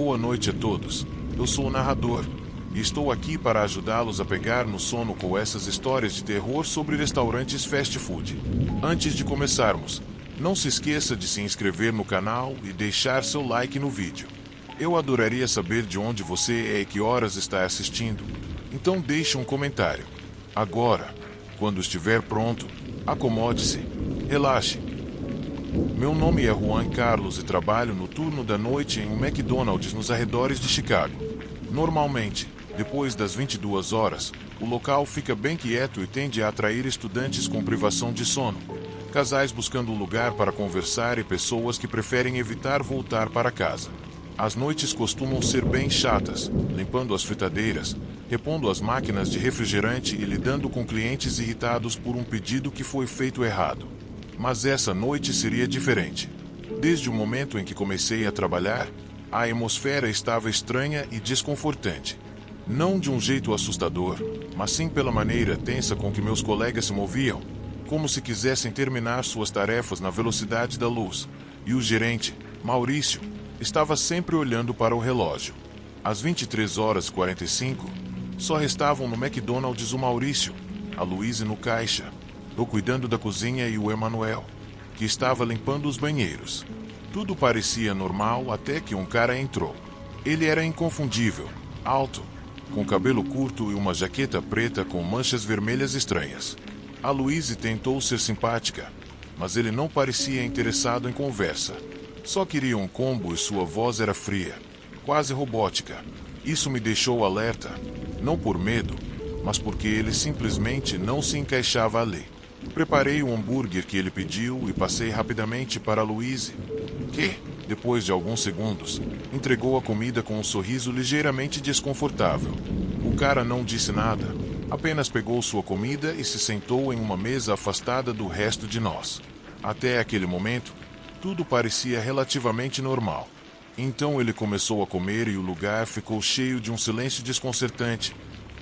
Boa noite a todos. Eu sou o narrador e estou aqui para ajudá-los a pegar no sono com essas histórias de terror sobre restaurantes fast food. Antes de começarmos, não se esqueça de se inscrever no canal e deixar seu like no vídeo. Eu adoraria saber de onde você é e que horas está assistindo, então deixe um comentário. Agora, quando estiver pronto, acomode-se, relaxe. Meu nome é Juan Carlos e trabalho no turno da noite em um McDonald's nos arredores de Chicago. Normalmente, depois das 22 horas, o local fica bem quieto e tende a atrair estudantes com privação de sono, casais buscando um lugar para conversar e pessoas que preferem evitar voltar para casa. As noites costumam ser bem chatas, limpando as fritadeiras, repondo as máquinas de refrigerante e lidando com clientes irritados por um pedido que foi feito errado. Mas essa noite seria diferente. Desde o momento em que comecei a trabalhar, a atmosfera estava estranha e desconfortante. Não de um jeito assustador, mas sim pela maneira tensa com que meus colegas se moviam, como se quisessem terminar suas tarefas na velocidade da luz, e o gerente, Maurício, estava sempre olhando para o relógio. Às 23h45, só restavam no McDonald's o Maurício, a Luíse no caixa, eu cuidando da cozinha e o Emanuel, que estava limpando os banheiros. Tudo parecia normal até que um cara entrou. Ele era inconfundível, alto, com cabelo curto e uma jaqueta preta com manchas vermelhas estranhas. A Luíse tentou ser simpática, mas ele não parecia interessado em conversa. Só queria um combo e sua voz era fria, quase robótica. Isso me deixou alerta, não por medo, mas porque ele simplesmente não se encaixava ali. Preparei o hambúrguer que ele pediu e passei rapidamente para a Luíse, que, depois de alguns segundos, entregou a comida com um sorriso ligeiramente desconfortável. O cara não disse nada, apenas pegou sua comida e se sentou em uma mesa afastada do resto de nós. Até aquele momento, tudo parecia relativamente normal. Então ele começou a comer e o lugar ficou cheio de um silêncio desconcertante,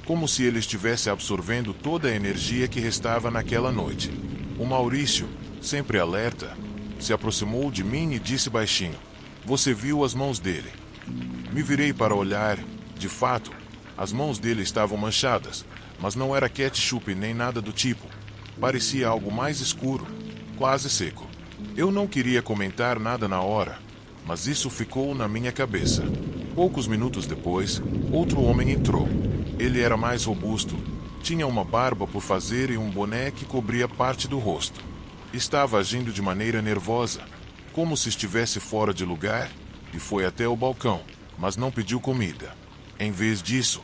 como se ele estivesse absorvendo toda a energia que restava naquela noite. O Maurício, sempre alerta, se aproximou de mim e disse baixinho: "Você viu as mãos dele?" Me virei para olhar. De fato, as mãos dele estavam manchadas, mas não era ketchup nem nada do tipo. Parecia algo mais escuro, quase seco. Eu não queria comentar nada na hora, mas isso ficou na minha cabeça. Poucos minutos depois, outro homem entrou. Ele era mais robusto, tinha uma barba por fazer e um boné que cobria parte do rosto. Estava agindo de maneira nervosa, como se estivesse fora de lugar, e foi até o balcão, mas não pediu comida. Em vez disso,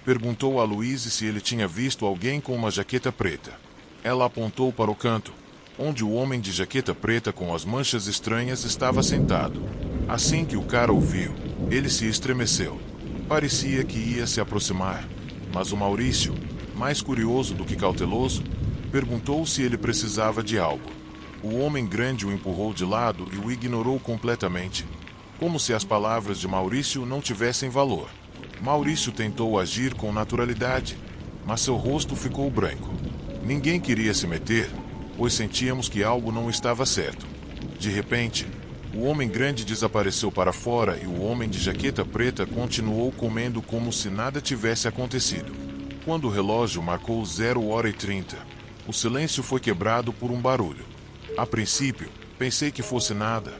perguntou a Luíse se ele tinha visto alguém com uma jaqueta preta. Ela apontou para o canto, onde o homem de jaqueta preta com as manchas estranhas estava sentado. Assim que o cara o viu, ele se estremeceu. Parecia que ia se aproximar, mas o Maurício, mais curioso do que cauteloso, perguntou se ele precisava de algo. O homem grande o empurrou de lado e o ignorou completamente, como se as palavras de Maurício não tivessem valor. Maurício tentou agir com naturalidade, mas seu rosto ficou branco. Ninguém queria se meter, pois sentíamos que algo não estava certo. De repente, o homem grande desapareceu para fora e o homem de jaqueta preta continuou comendo como se nada tivesse acontecido. Quando o relógio marcou 0h30, o silêncio foi quebrado por um barulho. A princípio, pensei que fosse nada,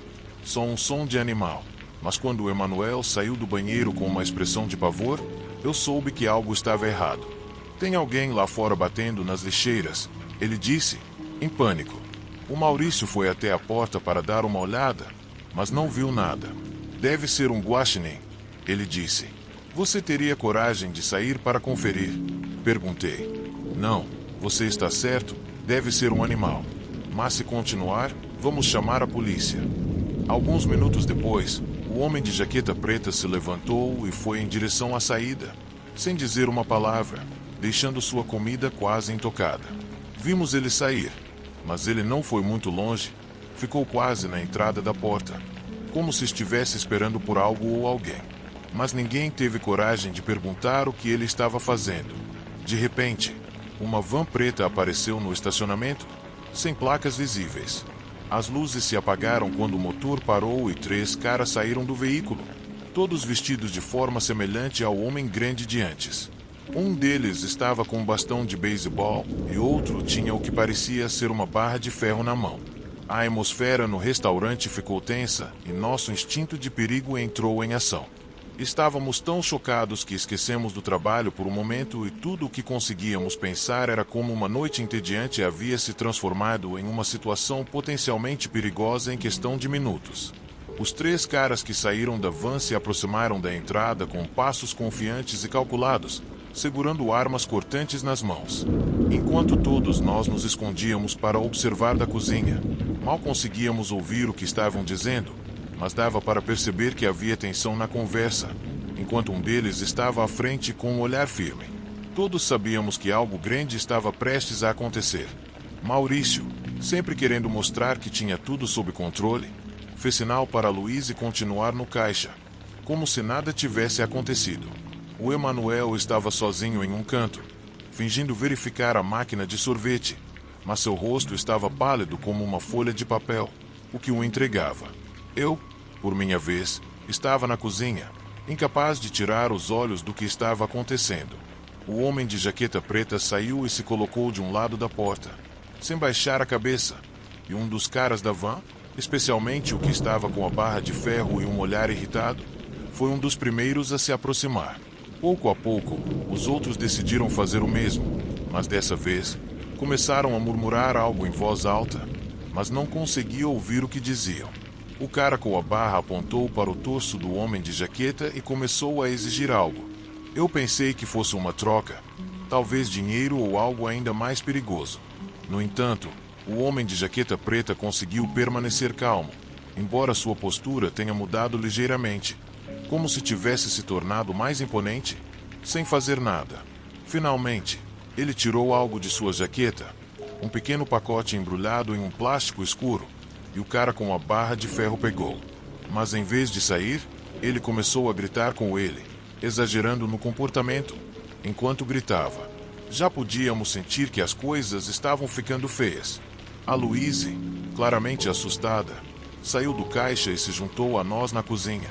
só um som de animal. Mas quando o Emanuel saiu do banheiro com uma expressão de pavor, eu soube que algo estava errado. "Tem alguém lá fora batendo nas lixeiras", ele disse, em pânico. O Maurício foi até a porta para dar uma olhada, mas não viu nada. "Deve ser um guaxinim", ele disse. "Você teria coragem de sair para conferir?" Perguntei. "Não, você está certo, deve ser um animal. Mas se continuar, vamos chamar a polícia." Alguns minutos depois, o homem de jaqueta preta se levantou e foi em direção à saída, sem dizer uma palavra, deixando sua comida quase intocada. Vimos ele sair, mas ele não foi muito longe, ficou quase na entrada da porta, como se estivesse esperando por algo ou alguém. Mas ninguém teve coragem de perguntar o que ele estava fazendo. De repente, uma van preta apareceu no estacionamento, sem placas visíveis. As luzes se apagaram quando o motor parou e 3 caras saíram do veículo, todos vestidos de forma semelhante ao homem grande de antes. Um deles estava com um bastão de beisebol e outro tinha o que parecia ser uma barra de ferro na mão. A atmosfera no restaurante ficou tensa e nosso instinto de perigo entrou em ação. Estávamos tão chocados que esquecemos do trabalho por um momento e tudo o que conseguíamos pensar era como uma noite entediante havia se transformado em uma situação potencialmente perigosa em questão de minutos. Os 3 caras que saíram da van se aproximaram da entrada com passos confiantes e calculados, segurando armas cortantes nas mãos. Enquanto todos nós nos escondíamos para observar da cozinha, mal conseguíamos ouvir o que estavam dizendo, mas dava para perceber que havia tensão na conversa, enquanto um deles estava à frente com um olhar firme. Todos sabíamos que algo grande estava prestes a acontecer. Maurício, sempre querendo mostrar que tinha tudo sob controle, fez sinal para Luiz continuar no caixa, como se nada tivesse acontecido. O Emanuel estava sozinho em um canto, fingindo verificar a máquina de sorvete, mas seu rosto estava pálido como uma folha de papel, o que o entregava. Eu, por minha vez, estava na cozinha, incapaz de tirar os olhos do que estava acontecendo. O homem de jaqueta preta saiu e se colocou de um lado da porta, sem baixar a cabeça, e um dos caras da van, especialmente o que estava com a barra de ferro e um olhar irritado, foi um dos primeiros a se aproximar. Pouco a pouco, os outros decidiram fazer o mesmo, mas dessa vez, começaram a murmurar algo em voz alta, mas não conseguia ouvir o que diziam. O cara com a barra apontou para o torso do homem de jaqueta e começou a exigir algo. Eu pensei que fosse uma troca, talvez dinheiro ou algo ainda mais perigoso. No entanto, o homem de jaqueta preta conseguiu permanecer calmo, embora sua postura tenha mudado ligeiramente, como se tivesse se tornado mais imponente, sem fazer nada. Finalmente, ele tirou algo de sua jaqueta, um pequeno pacote embrulhado em um plástico escuro, e o cara com a barra de ferro pegou. Mas em vez de sair, ele começou a gritar com ele, exagerando no comportamento, enquanto gritava. Já podíamos sentir que as coisas estavam ficando feias. A Louise, claramente assustada, saiu do caixa e se juntou a nós na cozinha,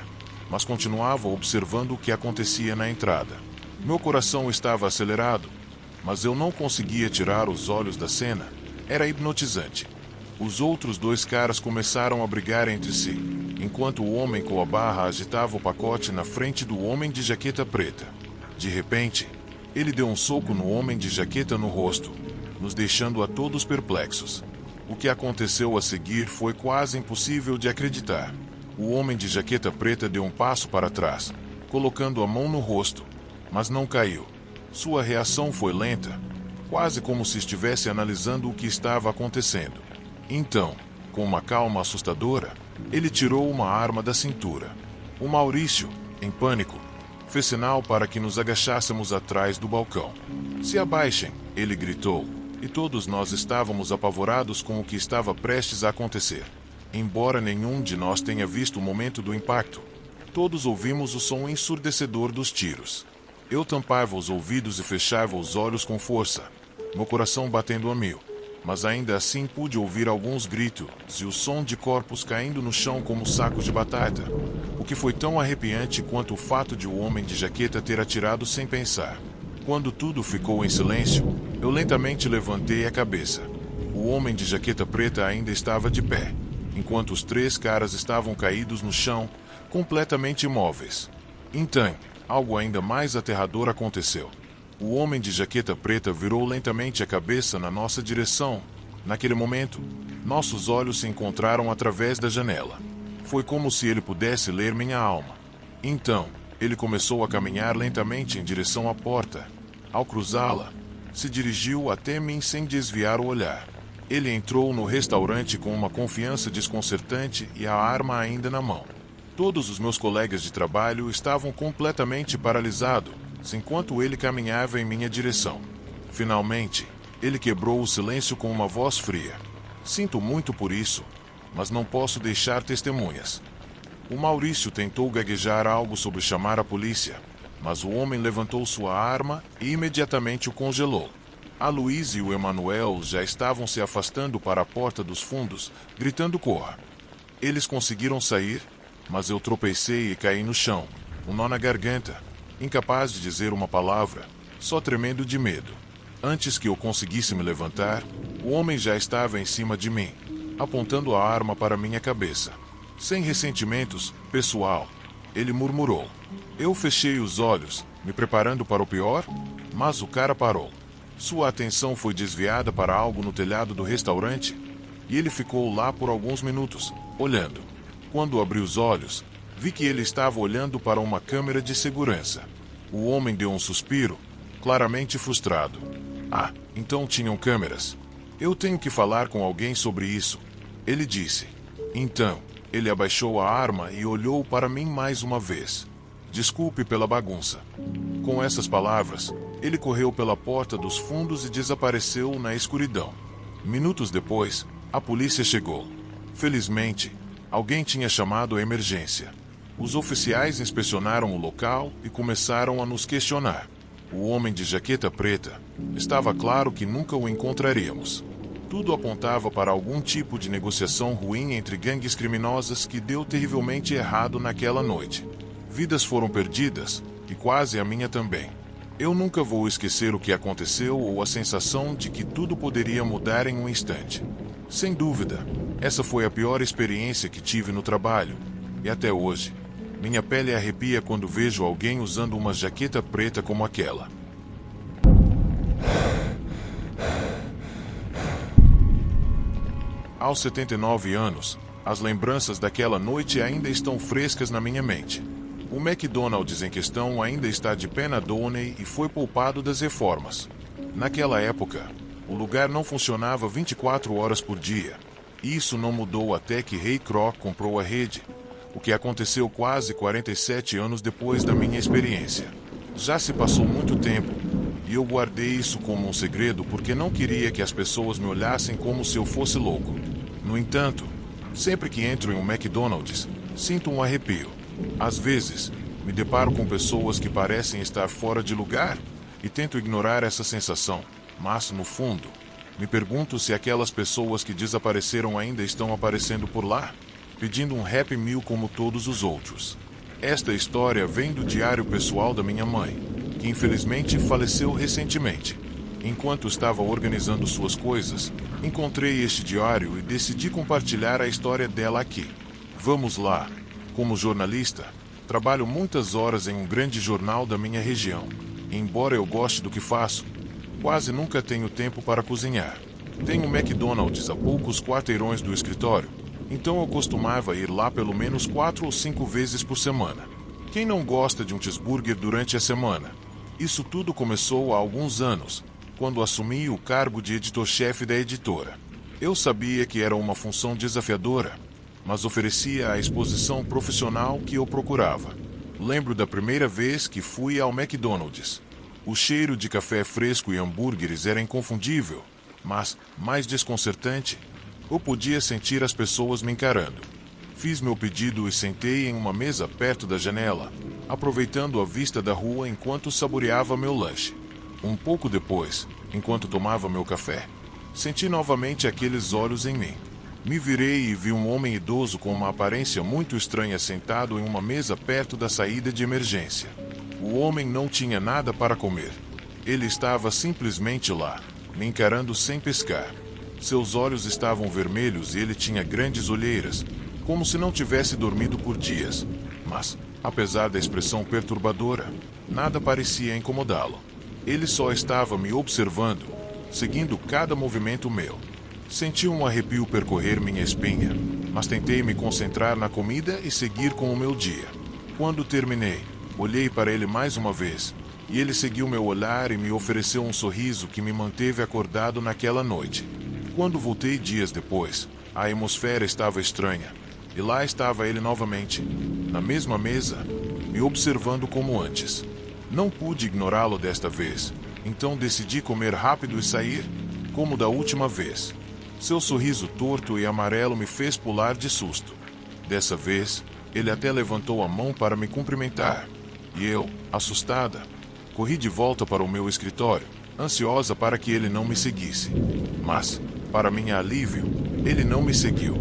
mas continuava observando o que acontecia na entrada. Meu coração estava acelerado, mas eu não conseguia tirar os olhos da cena. Era hipnotizante. Os outros 2 caras começaram a brigar entre si, enquanto o homem com a barra agitava o pacote na frente do homem de jaqueta preta. De repente, ele deu um soco no homem de jaqueta no rosto, nos deixando a todos perplexos. O que aconteceu a seguir foi quase impossível de acreditar. O homem de jaqueta preta deu um passo para trás, colocando a mão no rosto, mas não caiu. Sua reação foi lenta, quase como se estivesse analisando o que estava acontecendo. Então, com uma calma assustadora, ele tirou uma arma da cintura. O Maurício, em pânico, fez sinal para que nos agachássemos atrás do balcão. "Se abaixem", ele gritou, e todos nós estávamos apavorados com o que estava prestes a acontecer. Embora nenhum de nós tenha visto o momento do impacto, todos ouvimos o som ensurdecedor dos tiros. Eu tampava os ouvidos e fechava os olhos com força, meu coração batendo a 1000. Mas ainda assim pude ouvir alguns gritos e o som de corpos caindo no chão como sacos de batata, o que foi tão arrepiante quanto o fato de o homem de jaqueta ter atirado sem pensar. Quando tudo ficou em silêncio, eu lentamente levantei a cabeça. O homem de jaqueta preta ainda estava de pé, enquanto os 3 caras estavam caídos no chão, completamente imóveis. Então, algo ainda mais aterrador aconteceu. O homem de jaqueta preta virou lentamente a cabeça na nossa direção. Naquele momento, nossos olhos se encontraram através da janela. Foi como se ele pudesse ler minha alma. Então, ele começou a caminhar lentamente em direção à porta. Ao cruzá-la, se dirigiu até mim sem desviar o olhar. Ele entrou no restaurante com uma confiança desconcertante e a arma ainda na mão. Todos os meus colegas de trabalho estavam completamente paralisados, enquanto ele caminhava em minha direção. Finalmente, ele quebrou o silêncio com uma voz fria. "Sinto muito por isso, mas não posso deixar testemunhas." O Maurício tentou gaguejar algo sobre chamar a polícia, mas o homem levantou sua arma e imediatamente o congelou. A Louise e o Emanuel já estavam se afastando para a porta dos fundos, gritando "corra." Eles conseguiram sair, mas eu tropecei e caí no chão, um nó na garganta, incapaz de dizer uma palavra, só tremendo de medo. Antes que eu conseguisse me levantar, o homem já estava em cima de mim, apontando a arma para minha cabeça. Sem ressentimentos, pessoal, ele murmurou. Eu fechei os olhos, me preparando para o pior, mas o cara parou. Sua atenção foi desviada para algo no telhado do restaurante, e ele ficou lá por alguns minutos, olhando. Quando abri os olhos, vi que ele estava olhando para uma câmera de segurança. O homem deu um suspiro, claramente frustrado. Ah, então tinham câmeras. Eu tenho que falar com alguém sobre isso, ele disse. Então, ele abaixou a arma e olhou para mim mais uma vez. Desculpe pela bagunça. Com essas palavras, ele correu pela porta dos fundos e desapareceu na escuridão. Minutos depois, a polícia chegou. Felizmente, alguém tinha chamado a emergência. Os oficiais inspecionaram o local e começaram a nos questionar. O homem de jaqueta preta, estava claro que nunca o encontraríamos. Tudo apontava para algum tipo de negociação ruim entre gangues criminosas que deu terrivelmente errado naquela noite. Vidas foram perdidas, e quase a minha também. Eu nunca vou esquecer o que aconteceu ou a sensação de que tudo poderia mudar em um instante. Sem dúvida, essa foi a pior experiência que tive no trabalho, e até hoje, minha pele arrepia quando vejo alguém usando uma jaqueta preta como aquela. Aos 79 anos, as lembranças daquela noite ainda estão frescas na minha mente. O McDonald's em questão ainda está de pé na Downey e foi poupado das reformas. Naquela época, o lugar não funcionava 24 horas por dia. Isso não mudou até que Ray Kroc comprou a rede, o que aconteceu quase 47 anos depois da minha experiência. Já se passou muito tempo, e eu guardei isso como um segredo porque não queria que as pessoas me olhassem como se eu fosse louco. No entanto, sempre que entro em um McDonald's, sinto um arrepio. Às vezes, me deparo com pessoas que parecem estar fora de lugar e tento ignorar essa sensação, mas, no fundo, me pergunto se aquelas pessoas que desapareceram ainda estão aparecendo por lá, pedindo um Happy Meal como todos os outros. Esta história vem do diário pessoal da minha mãe, que infelizmente faleceu recentemente. Enquanto estava organizando suas coisas, encontrei este diário e decidi compartilhar a história dela aqui. Vamos lá. Como jornalista, trabalho muitas horas em um grande jornal da minha região. Embora eu goste do que faço, quase nunca tenho tempo para cozinhar. Tenho um McDonald's a poucos quarteirões do escritório, então eu costumava ir lá pelo menos 4 ou 5 vezes por semana. Quem não gosta de um cheeseburger durante a semana? Isso tudo começou há alguns anos, quando assumi o cargo de editor-chefe da editora. Eu sabia que era uma função desafiadora, mas oferecia a exposição profissional que eu procurava. Lembro da primeira vez que fui ao McDonald's. O cheiro de café fresco e hambúrgueres era inconfundível, mas, mais desconcertante, eu podia sentir as pessoas me encarando. Fiz meu pedido e sentei em uma mesa perto da janela, aproveitando a vista da rua enquanto saboreava meu lanche. Um pouco depois, enquanto tomava meu café, senti novamente aqueles olhos em mim. Me virei e vi um homem idoso com uma aparência muito estranha sentado em uma mesa perto da saída de emergência. O homem não tinha nada para comer. Ele estava simplesmente lá, me encarando sem piscar. Seus olhos estavam vermelhos e ele tinha grandes olheiras, como se não tivesse dormido por dias. Mas, apesar da expressão perturbadora, nada parecia incomodá-lo. Ele só estava me observando, seguindo cada movimento meu. Senti um arrepio percorrer minha espinha, mas tentei me concentrar na comida e seguir com o meu dia. Quando terminei, olhei para ele mais uma vez, e ele seguiu meu olhar e me ofereceu um sorriso que me manteve acordado naquela noite. Quando voltei dias depois, a atmosfera estava estranha, e lá estava ele novamente, na mesma mesa, me observando como antes. Não pude ignorá-lo desta vez, então decidi comer rápido e sair, como da última vez. Seu sorriso torto e amarelo me fez pular de susto. Dessa vez, ele até levantou a mão para me cumprimentar. E eu, assustada, corri de volta para o meu escritório, ansiosa para que ele não me seguisse. Mas, para minha alívio, ele não me seguiu.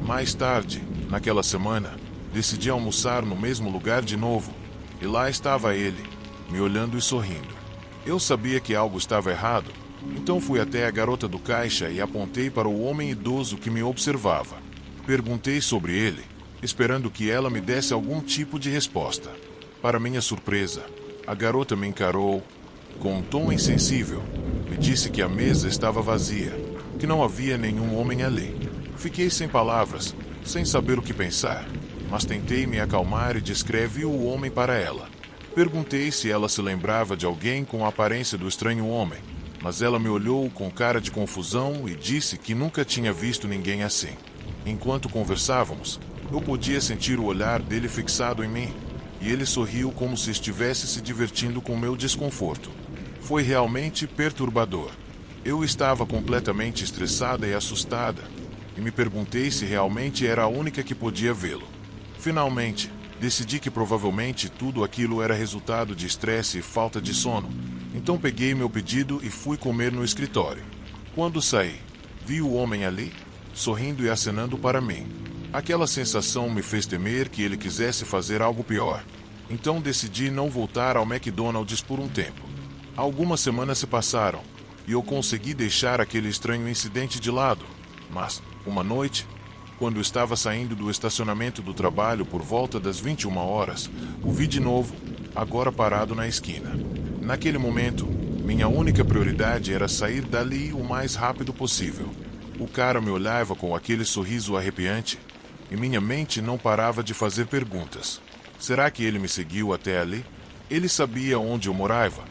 Mais tarde, naquela semana, decidi almoçar no mesmo lugar de novo, E lá estava ele, me olhando e sorrindo. Eu sabia que algo estava errado, então fui até a garota do caixa e apontei para o homem idoso que me observava. Perguntei sobre ele, esperando que ela me desse algum tipo de resposta. Para minha surpresa, a garota me encarou com um tom insensível. Me disse que a mesa estava vazia, que não havia nenhum homem ali. Fiquei sem palavras, sem saber o que pensar, mas tentei me acalmar e descrevi o homem para ela. Perguntei se ela se lembrava de alguém com a aparência do estranho homem, mas ela me olhou com cara de confusão e disse que nunca tinha visto ninguém assim. Enquanto conversávamos, eu podia sentir o olhar dele fixado em mim, e ele sorriu como se estivesse se divertindo com meu desconforto. Foi realmente perturbador. Eu estava completamente estressada e assustada, e me perguntei se realmente era a única que podia vê-lo. Finalmente, decidi que provavelmente tudo aquilo era resultado de estresse e falta de sono, então peguei meu pedido e fui comer no escritório. Quando saí, vi o homem ali, sorrindo e acenando para mim. Aquela sensação me fez temer que ele quisesse fazer algo pior. Então decidi não voltar ao McDonald's por um tempo. Algumas semanas se passaram, e eu consegui deixar aquele estranho incidente de lado. Mas, uma noite, quando estava saindo do estacionamento do trabalho por volta das 21 horas, o vi de novo, agora parado na esquina. Naquele momento, minha única prioridade era sair dali o mais rápido possível. O cara me olhava com aquele sorriso arrepiante, e minha mente não parava de fazer perguntas. Será que ele me seguiu até ali? Ele sabia onde eu morava?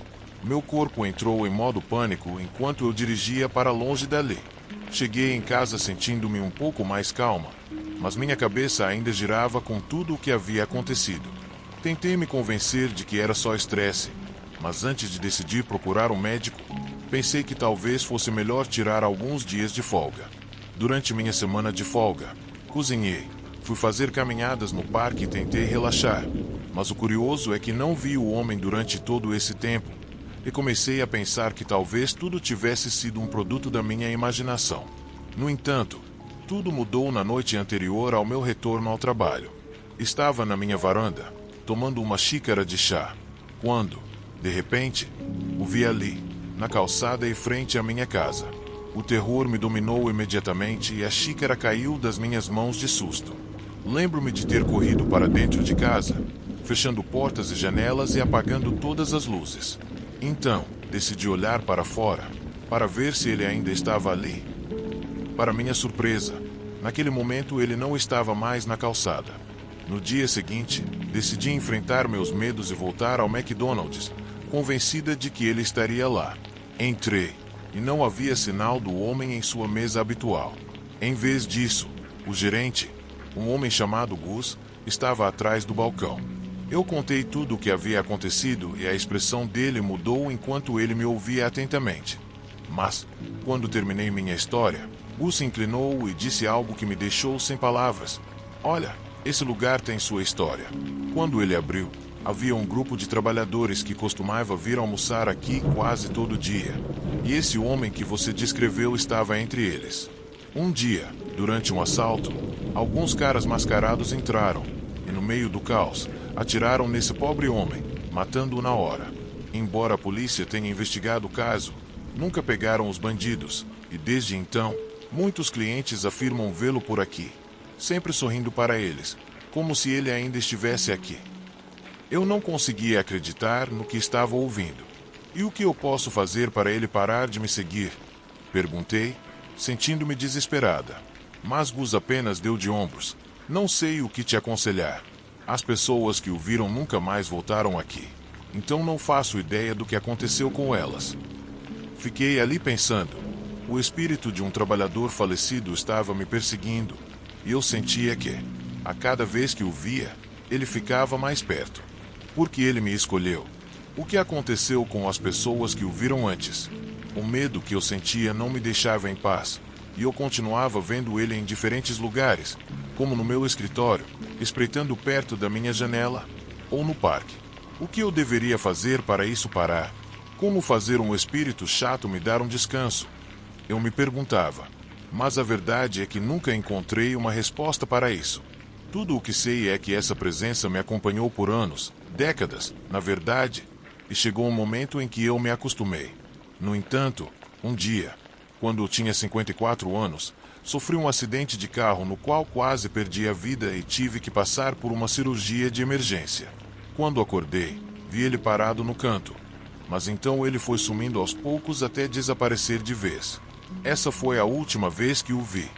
Meu corpo entrou em modo pânico enquanto eu dirigia para longe dali. Cheguei em casa sentindo-me um pouco mais calma, mas minha cabeça ainda girava com tudo o que havia acontecido. Tentei me convencer de que era só estresse, mas antes de decidir procurar um médico, pensei que talvez fosse melhor tirar alguns dias de folga. Durante minha semana de folga, cozinhei, fui fazer caminhadas no parque e tentei relaxar, mas o curioso é que não vi o homem durante todo esse tempo, e comecei a pensar que talvez tudo tivesse sido um produto da minha imaginação. No entanto, tudo mudou na noite anterior ao meu retorno ao trabalho. Estava na minha varanda, tomando uma xícara de chá, quando, de repente, o vi ali, na calçada e frente à minha casa. O terror me dominou imediatamente e a xícara caiu das minhas mãos de susto. Lembro-me de ter corrido para dentro de casa, fechando portas e janelas e apagando todas as luzes. Então, decidi olhar para fora, para ver se ele ainda estava ali. Para minha surpresa, naquele momento ele não estava mais na calçada. No dia seguinte, decidi enfrentar meus medos e voltar ao McDonald's, convencida de que ele estaria lá. Entrei, e não havia sinal do homem em sua mesa habitual. Em vez disso, o gerente, um homem chamado Gus, estava atrás do balcão. Eu contei tudo o que havia acontecido e a expressão dele mudou enquanto ele me ouvia atentamente. Mas, quando terminei minha história, Gus se inclinou e disse algo que me deixou sem palavras. Olha, esse lugar tem sua história. Quando ele abriu, havia um grupo de trabalhadores que costumava vir almoçar aqui quase todo dia. E esse homem que você descreveu estava entre eles. Um dia, durante um assalto, alguns caras mascarados entraram, e no meio do caos, atiraram nesse pobre homem, matando-o na hora. Embora a polícia tenha investigado o caso, nunca pegaram os bandidos, e desde então, muitos clientes afirmam vê-lo por aqui, sempre sorrindo para eles, como se ele ainda estivesse aqui. Eu não conseguia acreditar no que estava ouvindo. E o que eu posso fazer para ele parar de me seguir? Perguntei, sentindo-me desesperada. Mas Gus apenas deu de ombros. Não sei o que te aconselhar. As pessoas que o viram nunca mais voltaram aqui. Então não faço ideia do que aconteceu com elas. Fiquei ali pensando. O espírito de um trabalhador falecido estava me perseguindo. E eu sentia que, a cada vez que o via, ele ficava mais perto. Porque ele me escolheu. O que aconteceu com as pessoas que o viram antes? O medo que eu sentia não me deixava em paz. E eu continuava vendo ele em diferentes lugares, como no meu escritório, espreitando perto da minha janela, ou no parque. O que eu deveria fazer para isso parar? Como fazer um espírito chato me dar um descanso? Eu me perguntava. Mas a verdade é que nunca encontrei uma resposta para isso. Tudo o que sei é que essa presença me acompanhou por anos, Décadas, na verdade, e chegou um momento em que eu me acostumei. No entanto, um dia, quando eu tinha 54 anos, sofri um acidente de carro no qual quase perdi a vida e tive que passar por uma cirurgia de emergência. Quando acordei, vi ele parado no canto, mas então ele foi sumindo aos poucos até desaparecer de vez. Essa foi a última vez que o vi.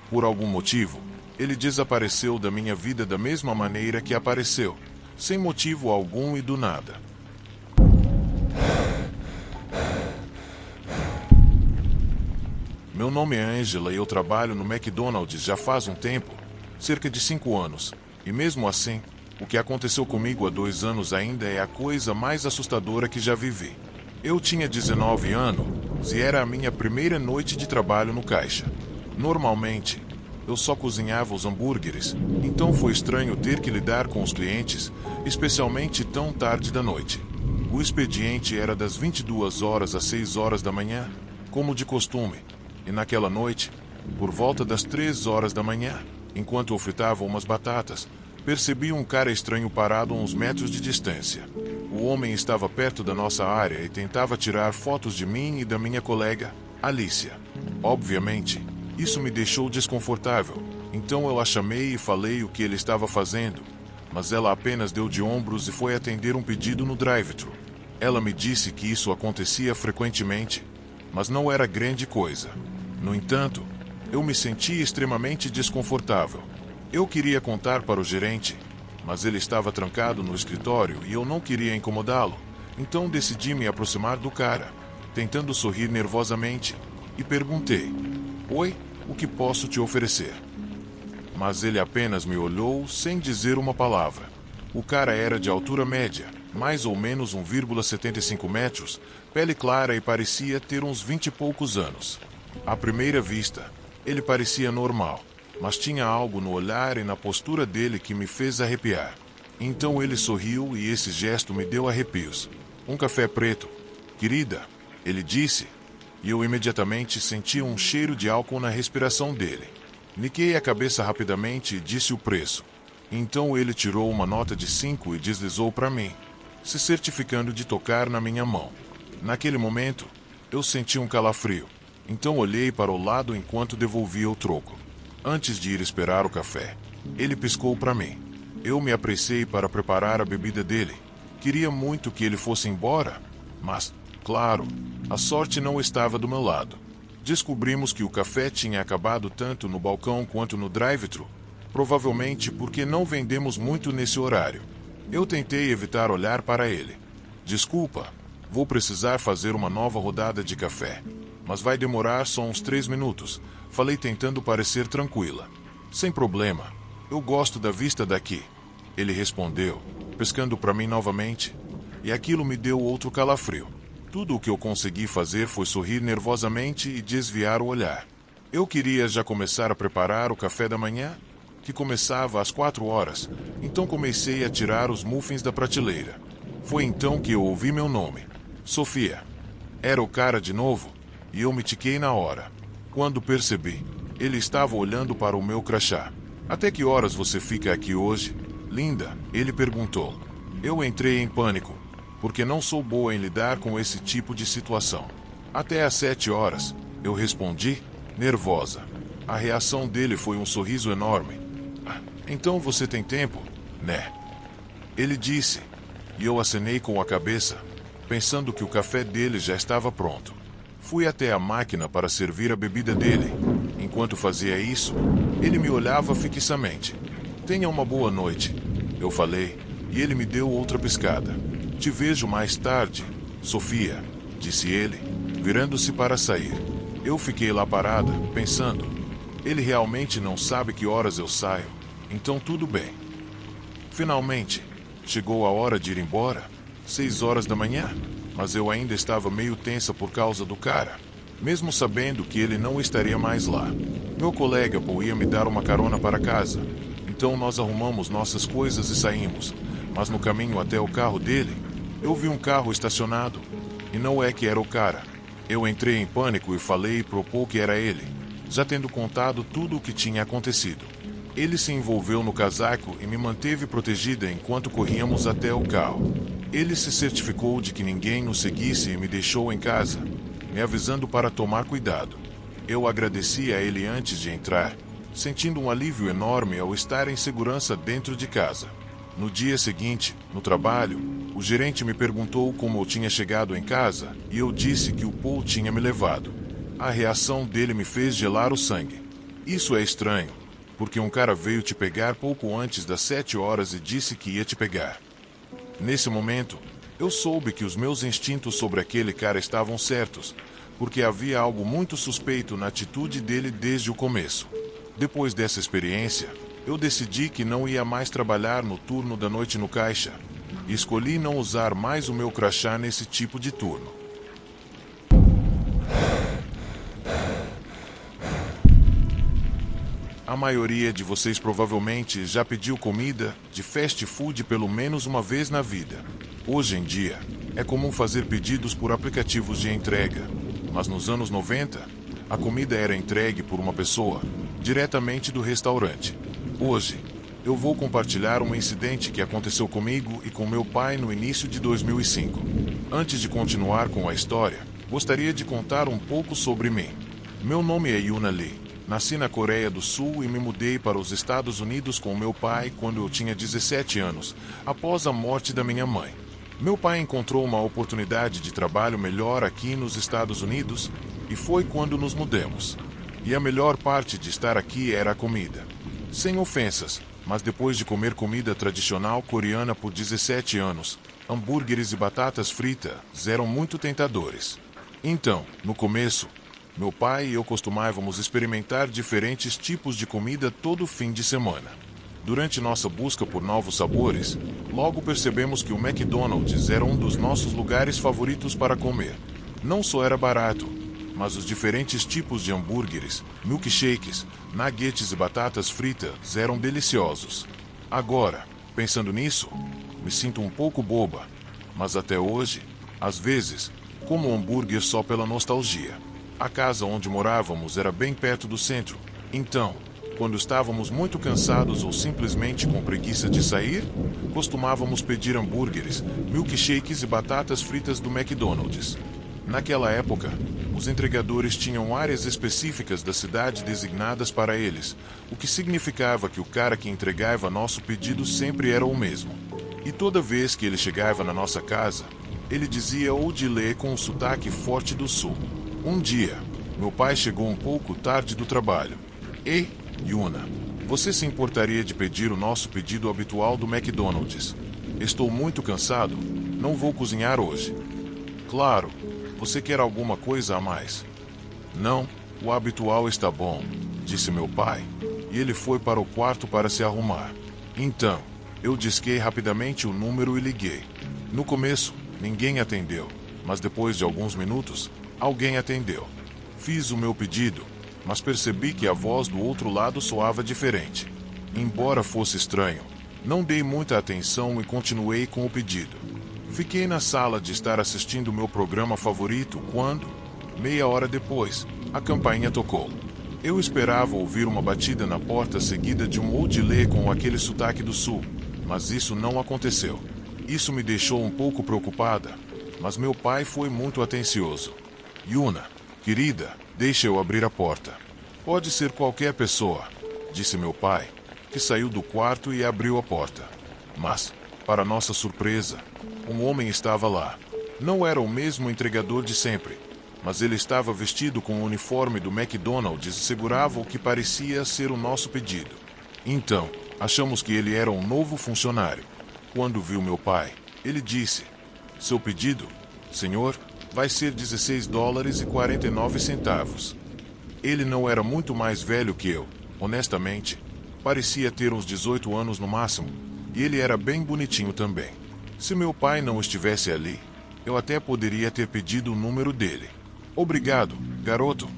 Por algum motivo, ele desapareceu da minha vida da mesma maneira que apareceu, sem motivo algum e do nada. Meu nome é Angela e eu trabalho no McDonald's já faz um tempo, cerca de 5 anos, e mesmo assim, o que aconteceu comigo há 2 anos ainda é a coisa mais assustadora que já vivi. Eu tinha 19 anos e era a minha primeira noite de trabalho no caixa. Normalmente, eu só cozinhava os hambúrgueres, então foi estranho ter que lidar com os clientes, especialmente tão tarde da noite. O expediente era das 22 horas às 6 horas da manhã, como de costume, e naquela noite, por volta das 3 horas da manhã, enquanto eu fritava umas batatas, percebi um cara estranho parado a uns metros de distância. O homem estava perto da nossa área e tentava tirar fotos de mim e da minha colega, Alicia. Obviamente, isso me deixou desconfortável, então eu a chamei e falei o que ele estava fazendo, mas ela apenas deu de ombros e foi atender um pedido no drive-thru. Ela me disse que isso acontecia frequentemente, mas não era grande coisa. No entanto, eu me senti extremamente desconfortável. Eu queria contar para o gerente, mas ele estava trancado no escritório e eu não queria incomodá-lo, então decidi me aproximar do cara, tentando sorrir nervosamente, e perguntei: "Oi, o que posso te oferecer?" Mas ele apenas me olhou sem dizer uma palavra. O cara era de altura média, mais ou menos 1,75 metros, pele clara e parecia ter uns 20 e poucos anos. À primeira vista, ele parecia normal, mas tinha algo no olhar e na postura dele que me fez arrepiar. Então ele sorriu e esse gesto me deu arrepios. "Um café preto, querida", ele disse, e eu imediatamente senti um cheiro de álcool na respiração dele. Niquei a cabeça rapidamente e disse o preço. Então ele tirou uma nota de 5 e deslizou para mim, se certificando de tocar na minha mão. Naquele momento, eu senti um calafrio, então olhei para o lado enquanto devolvia o troco. Antes de ir esperar o café, ele piscou para mim. Eu me apressei para preparar a bebida dele. Queria muito que ele fosse embora, mas, claro, a sorte não estava do meu lado. Descobrimos que o café tinha acabado tanto no balcão quanto no drive-thru, provavelmente porque não vendemos muito nesse horário. Eu tentei evitar olhar para ele. "Desculpa, vou precisar fazer uma nova rodada de café, mas vai demorar só uns 3 minutos", falei tentando parecer tranquila. "Sem problema, eu gosto da vista daqui", ele respondeu, pescando para mim novamente, e aquilo me deu outro calafrio. Tudo o que eu consegui fazer foi sorrir nervosamente e desviar o olhar. Eu queria já começar a preparar o café da manhã, que começava às 4 horas, então comecei a tirar os muffins da prateleira. Foi então que eu ouvi meu nome. "Sofia." Era o cara de novo, e eu me tiquei na hora. Quando percebi, ele estava olhando para o meu crachá. "Até que horas você fica aqui hoje, linda?" ele perguntou. Eu entrei em pânico, porque não sou boa em lidar com esse tipo de situação. "Até às 7 horas, eu respondi, nervosa. A reação dele foi um sorriso enorme. "Então você tem tempo, né?" ele disse, e eu acenei com a cabeça, pensando que o café dele já estava pronto. Fui até a máquina para servir a bebida dele. Enquanto fazia isso, ele me olhava fixamente. "Tenha uma boa noite", eu falei, e ele me deu outra piscada. "Te vejo mais tarde, Sofia", disse ele, virando-se para sair. Eu fiquei lá parada, pensando, ele realmente não sabe que horas eu saio, então tudo bem. Finalmente, chegou a hora de ir embora, 6 horas da manhã, mas eu ainda estava meio tensa por causa do cara, mesmo sabendo que ele não estaria mais lá. Meu colega Paul ia me dar uma carona para casa, então nós arrumamos nossas coisas e saímos, mas no caminho até o carro dele, eu vi um carro estacionado, e não é que era o cara. Eu entrei em pânico e falei pro Paul que era ele, já tendo contado tudo o que tinha acontecido. Ele se envolveu no casaco e me manteve protegida enquanto corríamos até o carro. Ele se certificou de que ninguém nos seguisse e me deixou em casa, me avisando para tomar cuidado. Eu agradeci a ele antes de entrar, sentindo um alívio enorme ao estar em segurança dentro de casa. No dia seguinte, no trabalho, o gerente me perguntou como eu tinha chegado em casa e eu disse que o Paul tinha me levado. A reação dele me fez gelar o sangue. Isso é estranho, porque um cara veio te pegar pouco antes das 7 horas e disse que ia te pegar. Nesse momento, eu soube que os meus instintos sobre aquele cara estavam certos, porque havia algo muito suspeito na atitude dele desde o começo. Depois dessa experiência, eu decidi que não ia mais trabalhar no turno da noite no caixa, e escolhi não usar mais o meu crachá nesse tipo de turno. A maioria de vocês provavelmente já pediu comida de fast food pelo menos uma vez na vida. Hoje em dia, é comum fazer pedidos por aplicativos de entrega, mas nos anos 90, a comida era entregue por uma pessoa, diretamente do restaurante. Hoje, eu vou compartilhar um incidente que aconteceu comigo e com meu pai no início de 2005. Antes de continuar com a história, gostaria de contar um pouco sobre mim. Meu nome é Yuna Lee. Nasci na Coreia do Sul e me mudei para os Estados Unidos com meu pai quando eu tinha 17 anos, após a morte da minha mãe. Meu pai encontrou uma oportunidade de trabalho melhor aqui nos Estados Unidos e foi quando nos mudamos. E a melhor parte de estar aqui era a comida. Sem ofensas, mas depois de comer comida tradicional coreana por 17 anos, hambúrgueres e batatas fritas eram muito tentadores. Então, no começo, meu pai e eu costumávamos experimentar diferentes tipos de comida todo fim de semana. Durante nossa busca por novos sabores, logo percebemos que o McDonald's era um dos nossos lugares favoritos para comer. Não só era barato, mas os diferentes tipos de hambúrgueres, milkshakes, nuggets e batatas fritas eram deliciosos. Agora, pensando nisso, me sinto um pouco boba, mas até hoje, às vezes, como hambúrguer só pela nostalgia. A casa onde morávamos era bem perto do centro, então, quando estávamos muito cansados ou simplesmente com preguiça de sair, costumávamos pedir hambúrgueres, milkshakes e batatas fritas do McDonald's. Naquela época, os entregadores tinham áreas específicas da cidade designadas para eles, o que significava que o cara que entregava nosso pedido sempre era o mesmo. E toda vez que ele chegava na nossa casa, ele dizia Odile com um sotaque forte do sul. Um dia, meu pai chegou um pouco tarde do trabalho. Ei, Yuna, você se importaria de pedir o nosso pedido habitual do McDonald's? Estou muito cansado, não vou cozinhar hoje. Claro, você quer alguma coisa a mais? Não, o habitual está bom, disse meu pai, e ele foi para o quarto para se arrumar. Então, eu disquei rapidamente o número e liguei. No começo, ninguém atendeu, mas depois de alguns minutos, alguém atendeu. Fiz o meu pedido, mas percebi que a voz do outro lado soava diferente. Embora fosse estranho, não dei muita atenção e continuei com o pedido. Fiquei na sala de estar assistindo o meu programa favorito quando, meia hora depois, a campainha tocou. Eu esperava ouvir uma batida na porta seguida de um Odile com aquele sotaque do sul, mas isso não aconteceu. Isso me deixou um pouco preocupada, mas meu pai foi muito atencioso. Yuna, querida, deixa eu abrir a porta. Pode ser qualquer pessoa, disse meu pai, que saiu do quarto e abriu a porta. Mas, para nossa surpresa, um homem estava lá. Não era o mesmo entregador de sempre, mas ele estava vestido com o uniforme do McDonald's e segurava o que parecia ser o nosso pedido. Então, achamos que ele era um novo funcionário. Quando viu meu pai, ele disse: "Seu pedido, senhor, vai ser $16,49. Ele não era muito mais velho que eu, honestamente. Parecia ter uns 18 anos no máximo, e ele era bem bonitinho também. Se meu pai não estivesse ali, eu até poderia ter pedido o número dele. Obrigado, garoto,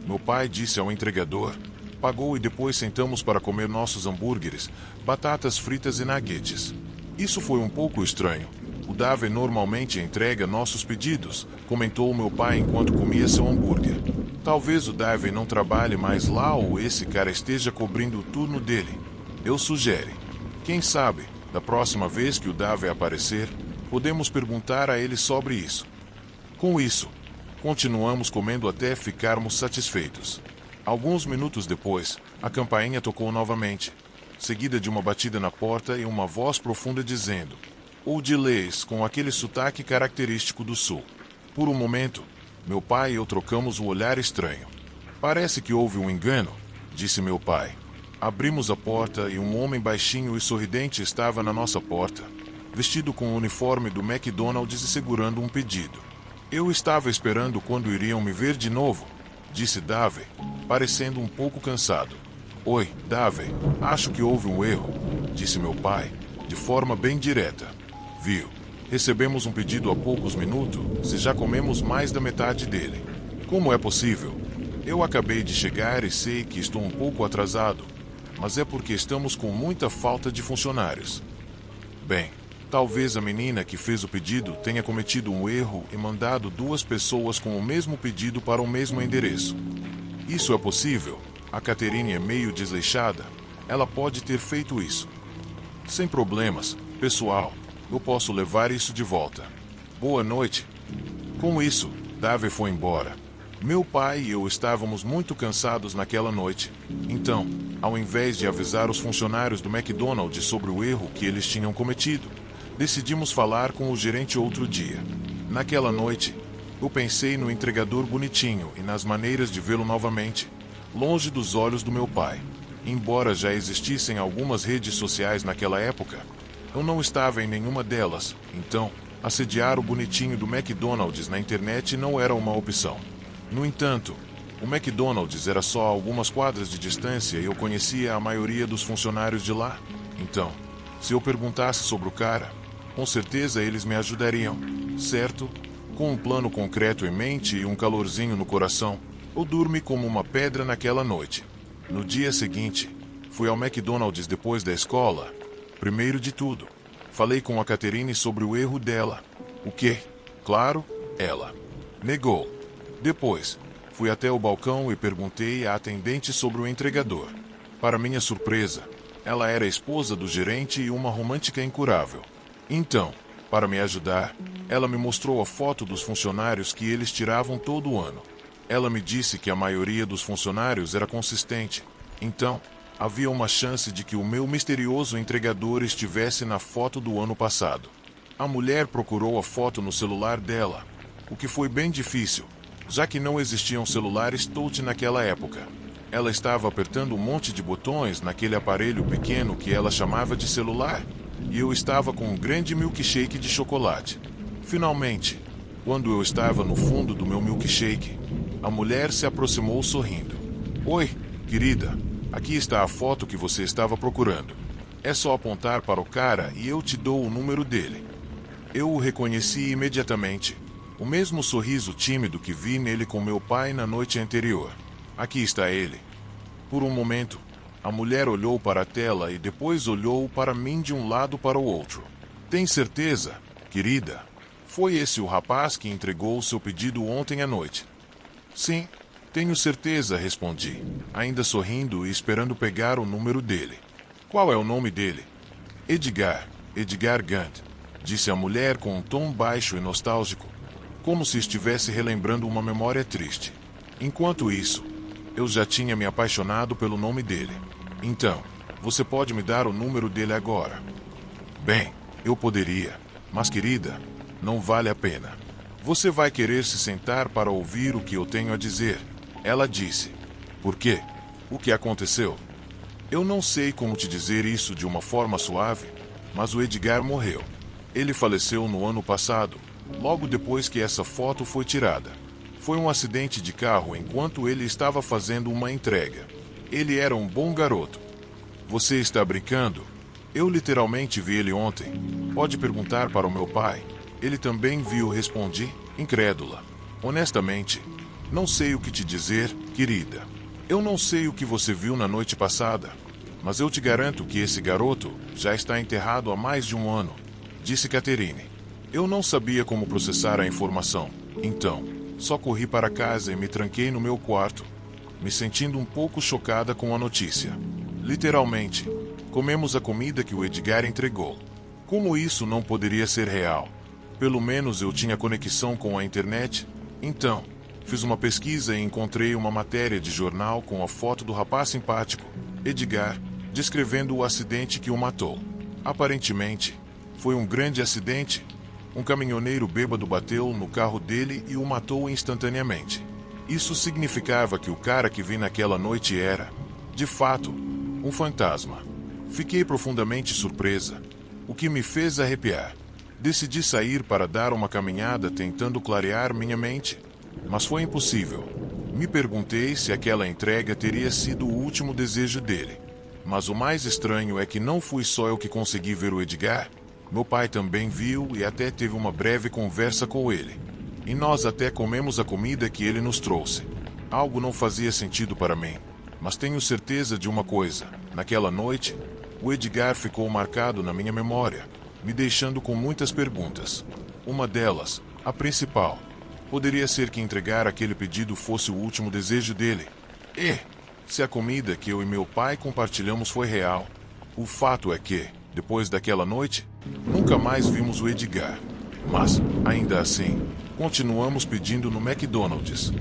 meu pai disse ao entregador. Pagou e depois sentamos para comer nossos hambúrgueres, batatas fritas e nuggets. Isso foi um pouco estranho. O Dave normalmente entrega nossos pedidos, comentou meu pai enquanto comia seu hambúrguer. Talvez o Dave não trabalhe mais lá ou esse cara esteja cobrindo o turno dele. Eu sugere. Quem sabe, da próxima vez que o Dave aparecer, podemos perguntar a ele sobre isso. Com isso, continuamos comendo até ficarmos satisfeitos. Alguns minutos depois, a campainha tocou novamente, seguida de uma batida na porta e uma voz profunda dizendo: "O Dileis", com aquele sotaque característico do sul. Por um momento, meu pai e eu trocamos um olhar estranho. "Parece que houve um engano", disse meu pai. Abrimos a porta e um homem baixinho e sorridente estava na nossa porta, vestido com o uniforme do McDonald's e segurando um pedido. "Eu estava esperando quando iriam me ver de novo", disse Dave, parecendo um pouco cansado. "Oi, Dave, acho que houve um erro", disse meu pai, de forma bem direta. "Viu? Recebemos um pedido há poucos minutos e já comemos mais da metade dele. Como é possível? Eu acabei de chegar e sei que estou um pouco atrasado, mas é porque estamos com muita falta de funcionários." Bem, talvez a menina que fez o pedido tenha cometido um erro e mandado 2 pessoas com o mesmo pedido para o mesmo endereço. Isso é possível. A Catherine é meio desleixada. Ela pode ter feito isso. Sem problemas, pessoal. Eu posso levar isso de volta. Boa noite. Com isso, Dave foi embora. Meu pai e eu estávamos muito cansados naquela noite. Então, ao invés de avisar os funcionários do McDonald's sobre o erro que eles tinham cometido, decidimos falar com o gerente outro dia. Naquela noite, eu pensei no entregador bonitinho e nas maneiras de vê-lo novamente, longe dos olhos do meu pai. Embora já existissem algumas redes sociais naquela época, eu não estava em nenhuma delas, então, assediar o bonitinho do McDonald's na internet não era uma opção. No entanto, o McDonald's era só a algumas quadras de distância e eu conhecia a maioria dos funcionários de lá. Então, se eu perguntasse sobre o cara, com certeza eles me ajudariam, certo? Com um plano concreto em mente e um calorzinho no coração, eu dormi como uma pedra naquela noite. No dia seguinte, fui ao McDonald's depois da escola. Primeiro de tudo, falei com a Catherine sobre o erro dela. O quê? Claro, ela negou. Depois, fui até o balcão e perguntei à atendente sobre o entregador. Para minha surpresa, ela era a esposa do gerente e uma romântica incurável. Então, para me ajudar, ela me mostrou a foto dos funcionários que eles tiravam todo ano. Ela me disse que a maioria dos funcionários era consistente. Então, havia uma chance de que o meu misterioso entregador estivesse na foto do ano passado. A mulher procurou a foto no celular dela, o que foi bem difícil, já que não existiam celulares touch naquela época. Ela estava apertando um monte de botões naquele aparelho pequeno que ela chamava de celular, e eu estava com um grande milkshake de chocolate. Finalmente, quando eu estava no fundo do meu milkshake, a mulher se aproximou sorrindo. "Oi, querida, aqui está a foto que você estava procurando. É só apontar para o cara e eu te dou o número dele." Eu o reconheci imediatamente. O mesmo sorriso tímido que vi nele com meu pai na noite anterior. Aqui está ele. Por um momento, a mulher olhou para a tela e depois olhou para mim de um lado para o outro. "Tem certeza, querida? Foi esse o rapaz que entregou o seu pedido ontem à noite?" "Sim, tenho certeza", respondi, ainda sorrindo e esperando pegar o número dele. "Qual é o nome dele?" Edgar Gant", disse a mulher com um tom baixo e nostálgico, como se estivesse relembrando uma memória triste. Enquanto isso, eu já tinha me apaixonado pelo nome dele. "Então, você pode me dar o número dele agora?" "Bem, eu poderia, mas querida, não vale a pena. Você vai querer se sentar para ouvir o que eu tenho a dizer", ela disse. "Por quê? O que aconteceu?" Eu não sei como te dizer isso de uma forma suave, mas o Edgar morreu. Ele faleceu no ano passado, logo depois que essa foto foi tirada. Foi um acidente de carro enquanto ele estava fazendo uma entrega. Ele era um bom garoto. "Você está brincando?" "Eu literalmente vi ele ontem. Pode perguntar para o meu pai. Ele também viu", respondi, incrédula. "Honestamente, não sei o que te dizer, querida. Eu não sei o que você viu na noite passada, mas eu te garanto que esse garoto já está enterrado há mais de um ano", disse Catherine. Eu não sabia como processar a informação, então, só corri para casa e me tranquei no meu quarto, me sentindo um pouco chocada com a notícia. Literalmente, Comemos a comida que o Edgar entregou. Como isso não poderia ser real? Pelo menos eu tinha conexão com a internet. Então, fiz uma pesquisa e encontrei uma matéria de jornal com a foto do rapaz simpático, Edgar, descrevendo o acidente que o matou. Aparentemente, foi um grande acidente. Um caminhoneiro bêbado bateu no carro dele e o matou instantaneamente. Isso significava que o cara que vi naquela noite era, de fato, um fantasma. Fiquei profundamente surpresa, o que me fez arrepiar. Decidi sair para dar uma caminhada tentando clarear minha mente, mas foi impossível. Me perguntei se aquela entrega teria sido o último desejo dele. Mas o mais estranho é que não fui só eu que consegui ver o Edgar. Meu pai também viu e até teve uma breve conversa com ele. E nós até comemos a comida que ele nos trouxe. Algo não fazia sentido para mim, mas tenho certeza de uma coisa. Naquela noite, o Edgar ficou marcado na minha memória, me deixando com muitas perguntas. Uma delas, a principal, poderia ser que entregar aquele pedido fosse o último desejo dele. E, se a comida que eu e meu pai compartilhamos foi real, o fato é que, depois daquela noite, nunca mais vimos o Edgar. Mas, ainda assim, continuamos pedindo no McDonald's.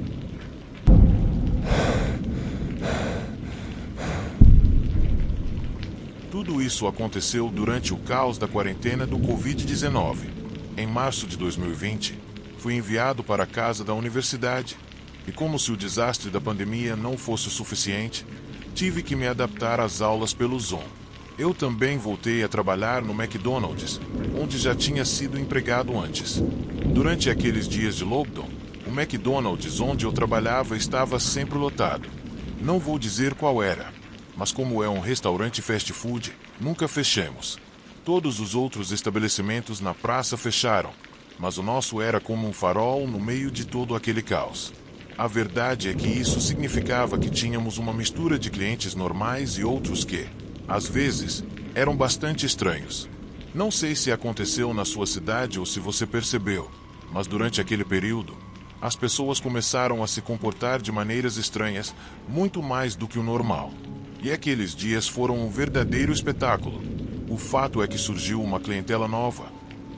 Tudo isso aconteceu durante o caos da quarentena do Covid-19. Em março de 2020, fui enviado para a casa da universidade, e como se o desastre da pandemia não fosse o suficiente, tive que me adaptar às aulas pelo Zoom. Eu também voltei a trabalhar no McDonald's, onde já tinha sido empregado antes. Durante aqueles dias de lockdown, o McDonald's onde eu trabalhava estava sempre lotado. Não vou dizer qual era, mas como é um restaurante fast food, nunca fechamos. Todos os outros estabelecimentos na praça fecharam, mas o nosso era como um farol no meio de todo aquele caos. A verdade é que isso significava que tínhamos uma mistura de clientes normais e outros que, às vezes, eram bastante estranhos. Não sei se aconteceu na sua cidade ou se você percebeu, mas durante aquele período, as pessoas começaram a se comportar de maneiras estranhas, muito mais do que o normal. E aqueles dias foram um verdadeiro espetáculo. O fato é que surgiu uma clientela nova,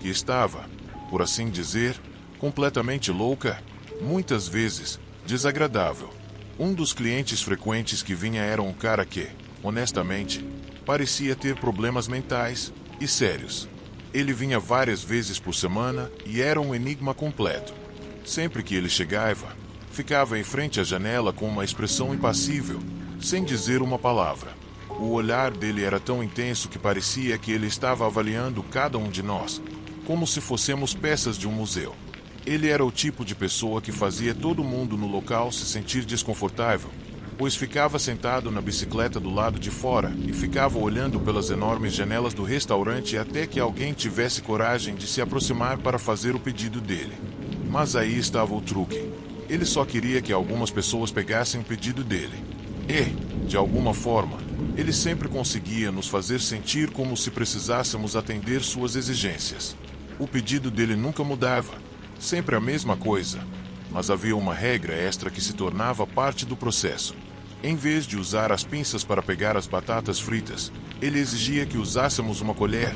que estava, por assim dizer, completamente louca, muitas vezes, desagradável. Um dos clientes frequentes que vinha era um cara que, honestamente, parecia ter problemas mentais e sérios. Ele vinha várias vezes por semana e era um enigma completo. Sempre que ele chegava, ficava em frente à janela com uma expressão impassível, sem dizer uma palavra. O olhar dele era tão intenso que parecia que ele estava avaliando cada um de nós, como se fôssemos peças de um museu. Ele era o tipo de pessoa que fazia todo mundo no local se sentir desconfortável, pois ficava sentado na bicicleta do lado de fora e ficava olhando pelas enormes janelas do restaurante até que alguém tivesse coragem de se aproximar para fazer o pedido dele. Mas aí estava o truque. Ele só queria que algumas pessoas pegassem o pedido dele. E, de alguma forma, ele sempre conseguia nos fazer sentir como se precisássemos atender suas exigências. O pedido dele nunca mudava, sempre a mesma coisa, mas havia uma regra extra que se tornava parte do processo. Em vez de usar as pinças para pegar as batatas fritas, ele exigia que usássemos uma colher,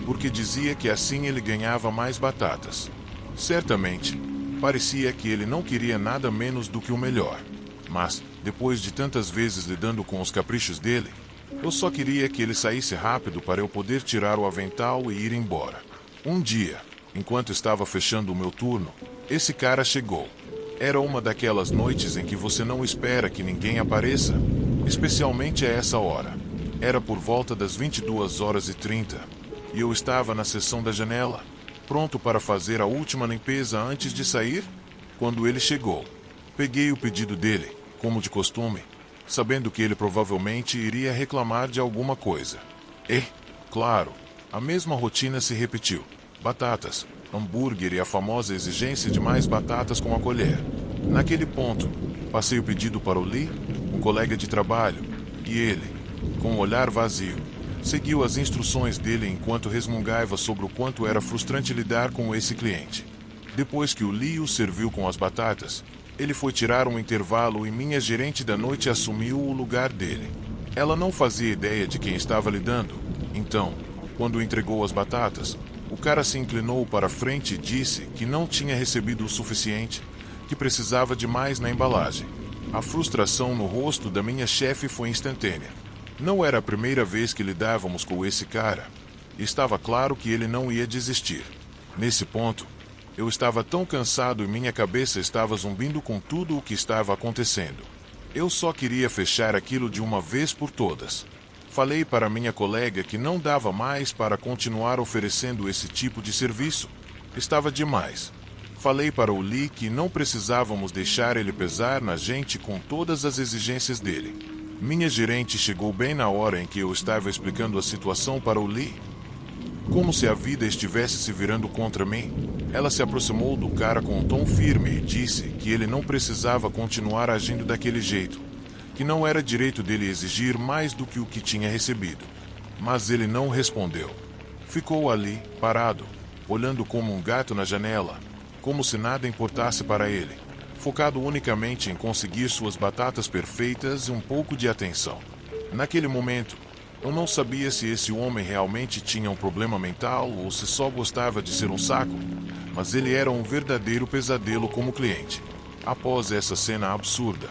porque dizia que assim ele ganhava mais batatas. Certamente, parecia que ele não queria nada menos do que o melhor. Mas, depois de tantas vezes lidando com os caprichos dele, eu só queria que ele saísse rápido para eu poder tirar o avental e ir embora. Um dia, enquanto estava fechando o meu turno, esse cara chegou. Era uma daquelas noites em que você não espera que ninguém apareça, especialmente a essa hora. Era por volta das 22h30, e eu estava na seção da janela, pronto para fazer a última limpeza antes de sair, quando ele chegou. Peguei o pedido dele, como de costume, sabendo que ele provavelmente iria reclamar de alguma coisa. E, claro, a mesma rotina se repetiu. Batatas, hambúrguer e a famosa exigência de mais batatas com a colher. Naquele ponto, passei o pedido para o Lee, um colega de trabalho, e ele, com um olhar vazio, seguiu as instruções dele enquanto resmungava sobre o quanto era frustrante lidar com esse cliente. Depois que o Lee o serviu com as batatas, ele foi tirar um intervalo e minha gerente da noite assumiu o lugar dele. Ela não fazia ideia de quem estava lidando. Então, quando entregou as batatas, o cara se inclinou para a frente e disse que não tinha recebido o suficiente, que precisava de mais na embalagem. A frustração no rosto da minha chefe foi instantânea. Não era a primeira vez que lidávamos com esse cara. Estava claro que ele não ia desistir. Nesse ponto, eu estava tão cansado e minha cabeça estava zumbindo com tudo o que estava acontecendo. Eu só queria fechar aquilo de uma vez por todas. Falei para minha colega que não dava mais para continuar oferecendo esse tipo de serviço. Estava demais. Falei para o Lee que não precisávamos deixar ele pesar na gente com todas as exigências dele. Minha gerente chegou bem na hora em que eu estava explicando a situação para o Lee. Como se a vida estivesse se virando contra mim, ela se aproximou do cara com um tom firme e disse que ele não precisava continuar agindo daquele jeito, que não era direito dele exigir mais do que o que tinha recebido. Mas ele não respondeu. Ficou ali, parado, olhando como um gato na janela, como se nada importasse para ele, focado unicamente em conseguir suas batatas perfeitas e um pouco de atenção. Naquele momento, eu não sabia se esse homem realmente tinha um problema mental ou se só gostava de ser um saco, mas ele era um verdadeiro pesadelo como cliente. Após essa cena absurda,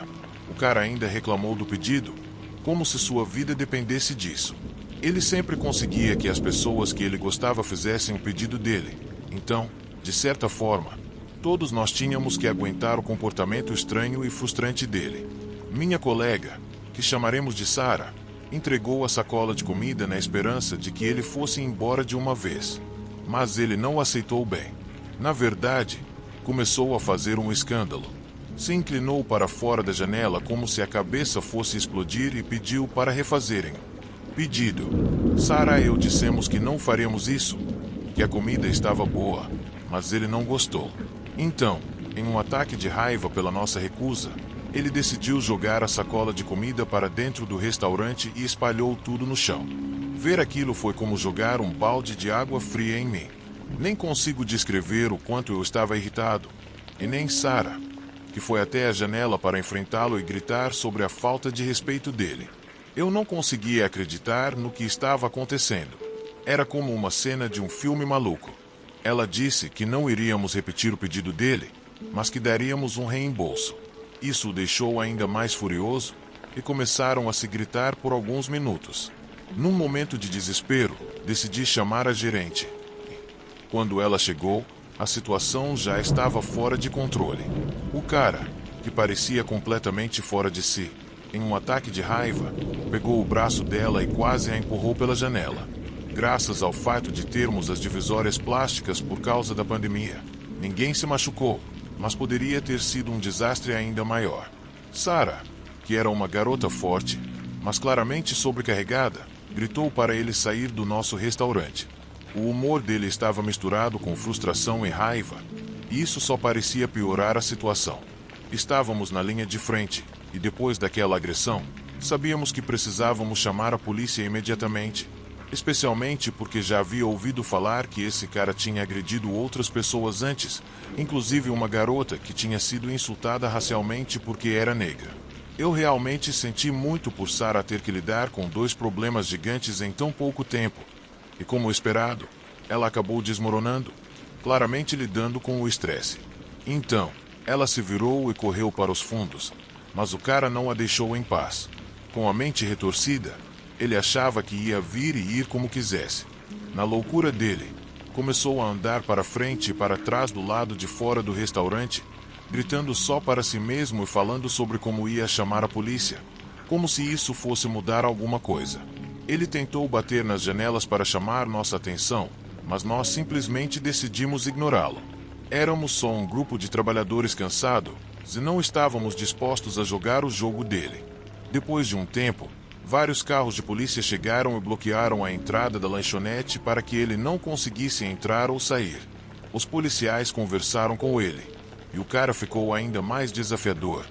o cara ainda reclamou do pedido, como se sua vida dependesse disso. Ele sempre conseguia que as pessoas que ele gostava fizessem o pedido dele. Então, de certa forma, todos nós tínhamos que aguentar o comportamento estranho e frustrante dele. Minha colega, que chamaremos de Sarah, entregou a sacola de comida na esperança de que ele fosse embora de uma vez. Mas ele não aceitou bem. Na verdade, começou a fazer um escândalo. Se inclinou para fora da janela como se a cabeça fosse explodir e pediu para refazerem. Pedido. Sarah e eu dissemos que não faremos isso, que a comida estava boa, mas ele não gostou. Então, em um ataque de raiva pela nossa recusa, ele decidiu jogar a sacola de comida para dentro do restaurante e espalhou tudo no chão. Ver aquilo foi como jogar um balde de água fria em mim. Nem consigo descrever o quanto eu estava irritado. E nem Sarah, que foi até a janela para enfrentá-lo e gritar sobre a falta de respeito dele. Eu não conseguia acreditar no que estava acontecendo. Era como uma cena de um filme maluco. Ela disse que não iríamos repetir o pedido dele, mas que daríamos um reembolso. Isso o deixou ainda mais furioso e começaram a se gritar por alguns minutos. Num momento de desespero, decidi chamar a gerente. Quando ela chegou, a situação já estava fora de controle. O cara, que parecia completamente fora de si, em um ataque de raiva, pegou o braço dela e quase a empurrou pela janela. Graças ao fato de termos as divisórias plásticas por causa da pandemia, ninguém se machucou, mas poderia ter sido um desastre ainda maior. Sarah, que era uma garota forte, mas claramente sobrecarregada, gritou para ele sair do nosso restaurante. O humor dele estava misturado com frustração e raiva, e isso só parecia piorar a situação. Estávamos na linha de frente, e depois daquela agressão, sabíamos que precisávamos chamar a polícia imediatamente, especialmente porque já havia ouvido falar que esse cara tinha agredido outras pessoas antes, inclusive uma garota que tinha sido insultada racialmente porque era negra. Eu realmente senti muito por Sarah ter que lidar com dois problemas gigantes em tão pouco tempo. E como esperado, ela acabou desmoronando, claramente lidando com o estresse. Então, ela se virou e correu para os fundos, mas o cara não a deixou em paz. Com a mente retorcida, ele achava que ia vir e ir como quisesse. Na loucura dele, começou a andar para frente e para trás do lado de fora do restaurante, gritando só para si mesmo e falando sobre como ia chamar a polícia, como se isso fosse mudar alguma coisa. Ele tentou bater nas janelas para chamar nossa atenção, mas nós simplesmente decidimos ignorá-lo. Éramos só um grupo de trabalhadores cansados e não estávamos dispostos a jogar o jogo dele. Depois de um tempo, vários carros de polícia chegaram e bloquearam a entrada da lanchonete para que ele não conseguisse entrar ou sair. Os policiais conversaram com ele, e o cara ficou ainda mais desafiador,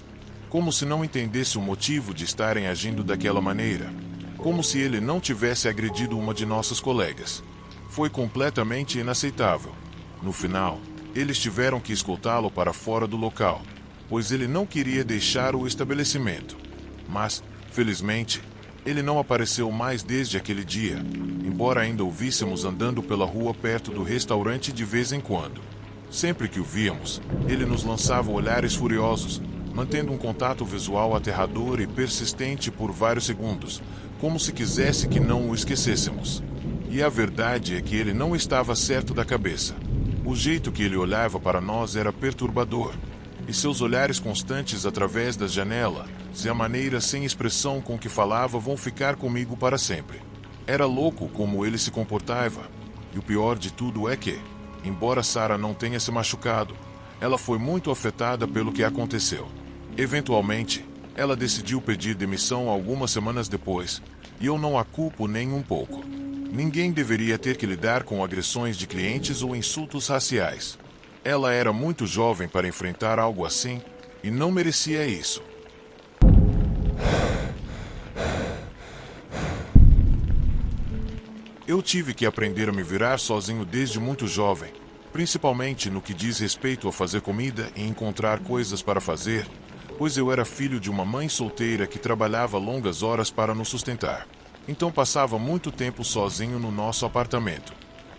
como se não entendesse o motivo de estarem agindo daquela maneira, como se ele não tivesse agredido uma de nossas colegas. Foi completamente inaceitável. No final, eles tiveram que escoltá-lo para fora do local, pois ele não queria deixar o estabelecimento. Mas, felizmente, Ele não apareceu mais desde aquele dia, embora ainda o víssemos andando pela rua perto do restaurante de vez em quando. Sempre que o víamos, ele nos lançava olhares furiosos, mantendo um contato visual aterrador e persistente por vários segundos, como se quisesse que não o esquecêssemos. E a verdade é que ele não estava certo da cabeça. O jeito que ele olhava para nós era perturbador, e seus olhares constantes através da janela, e a maneira sem expressão com que falava vão ficar comigo para sempre. Era louco como ele se comportava, e o pior de tudo é que, embora Sarah não tenha se machucado, ela foi muito afetada pelo que aconteceu. Eventualmente, ela decidiu pedir demissão algumas semanas depois, e eu não a culpo nem um pouco. Ninguém deveria ter que lidar com agressões de clientes ou insultos raciais. Ela era muito jovem para enfrentar algo assim, e não merecia isso. Eu tive que aprender a me virar sozinho desde muito jovem, principalmente no que diz respeito a fazer comida e encontrar coisas para fazer, pois eu era filho de uma mãe solteira que trabalhava longas horas para nos sustentar. Então passava muito tempo sozinho no nosso apartamento.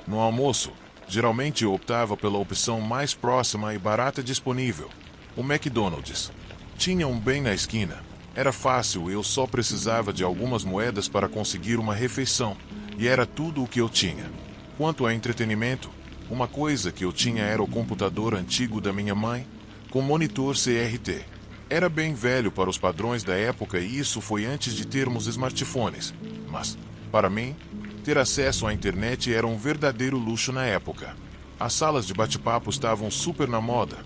No almoço, geralmente eu optava pela opção mais próxima e barata disponível, o McDonald's. Tinha um bem na esquina. Era fácil, eu só precisava de algumas moedas para conseguir uma refeição, e era tudo o que eu tinha. Quanto a entretenimento, uma coisa que eu tinha era o computador antigo da minha mãe, com monitor CRT. Era bem velho para os padrões da época e isso foi antes de termos smartphones. Mas, para mim, ter acesso à internet era um verdadeiro luxo na época. As salas de bate-papo estavam super na moda.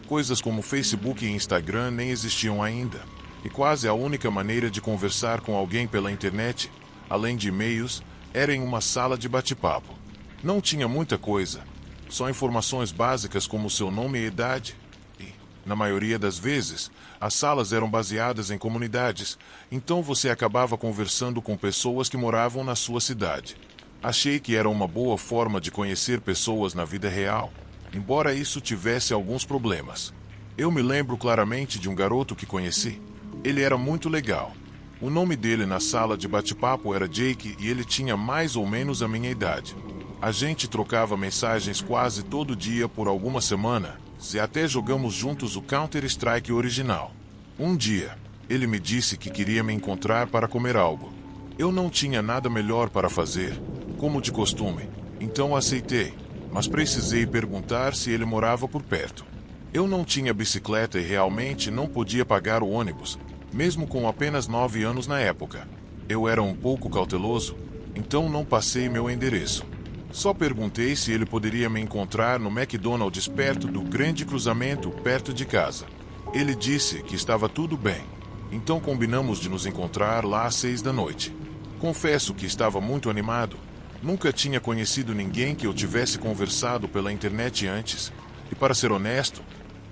Coisas como Facebook e Instagram nem existiam ainda. E quase a única maneira de conversar com alguém pela internet, além de e-mails, era em uma sala de bate-papo. Não tinha muita coisa, só informações básicas como seu nome e idade. E, na maioria das vezes, as salas eram baseadas em comunidades, então você acabava conversando com pessoas que moravam na sua cidade. Achei que era uma boa forma de conhecer pessoas na vida real, embora isso tivesse alguns problemas. Eu me lembro claramente de um garoto que conheci. Ele era muito legal. O nome dele na sala de bate-papo era Jake e ele tinha mais ou menos a minha idade. A gente trocava mensagens quase todo dia por algumas semanas, e até jogamos juntos o Counter-Strike original. Um dia, ele me disse que queria me encontrar para comer algo. Eu não tinha nada melhor para fazer, como de costume, então aceitei, mas precisei perguntar se ele morava por perto. Eu não tinha bicicleta e realmente não podia pagar o ônibus, mesmo com apenas 9 anos na época. Eu era um pouco cauteloso, então não passei meu endereço. Só perguntei se ele poderia me encontrar no McDonald's perto do grande cruzamento perto de casa. Ele disse que estava tudo bem, então combinamos de nos encontrar lá às 6 da noite. Confesso que estava muito animado. Nunca tinha conhecido ninguém que eu tivesse conversado pela internet antes, e para ser honesto,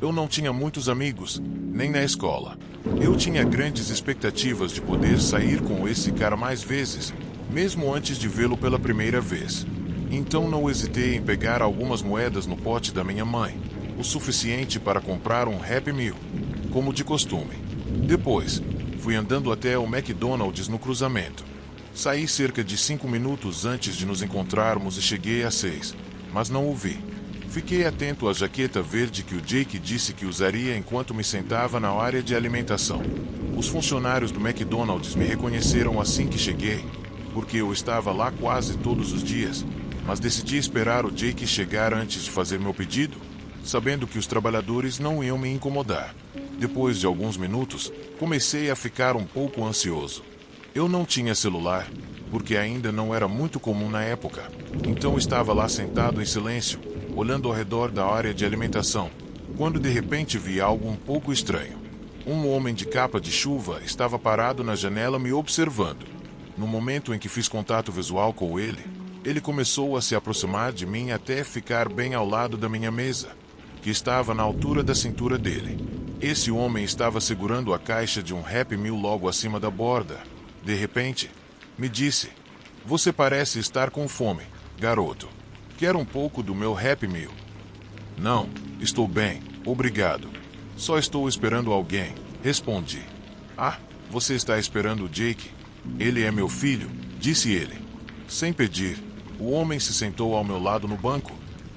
eu não tinha muitos amigos, nem na escola. Eu tinha grandes expectativas de poder sair com esse cara mais vezes, mesmo antes de vê-lo pela primeira vez. Então não hesitei em pegar algumas moedas no pote da minha mãe, o suficiente para comprar um Happy Meal, como de costume. Depois, fui andando até o McDonald's no cruzamento. Saí cerca de 5 minutos antes de nos encontrarmos e cheguei às 6, mas não o vi. Fiquei atento à jaqueta verde que o Jake disse que usaria enquanto me sentava na área de alimentação. Os funcionários do McDonald's me reconheceram assim que cheguei, porque eu estava lá quase todos os dias, mas decidi esperar o Jake chegar antes de fazer meu pedido, sabendo que os trabalhadores não iam me incomodar. Depois de alguns minutos, comecei a ficar um pouco ansioso. Eu não tinha celular, porque ainda não era muito comum na época, então estava lá sentado em silêncio, olhando ao redor da área de alimentação, quando de repente vi algo um pouco estranho. Um homem de capa de chuva estava parado na janela me observando. No momento em que fiz contato visual com ele, ele começou a se aproximar de mim até ficar bem ao lado da minha mesa, que estava na altura da cintura dele. Esse homem estava segurando a caixa de um Happy Meal logo acima da borda. De repente, me disse: "Você parece estar com fome, garoto. Quer um pouco do meu Happy Meal?" "Não, estou bem, obrigado. Só estou esperando alguém", respondi. "Ah, você está esperando o Jake?" Ele é meu filho, disse ele. Sem pedir, o homem se sentou ao meu lado no banco,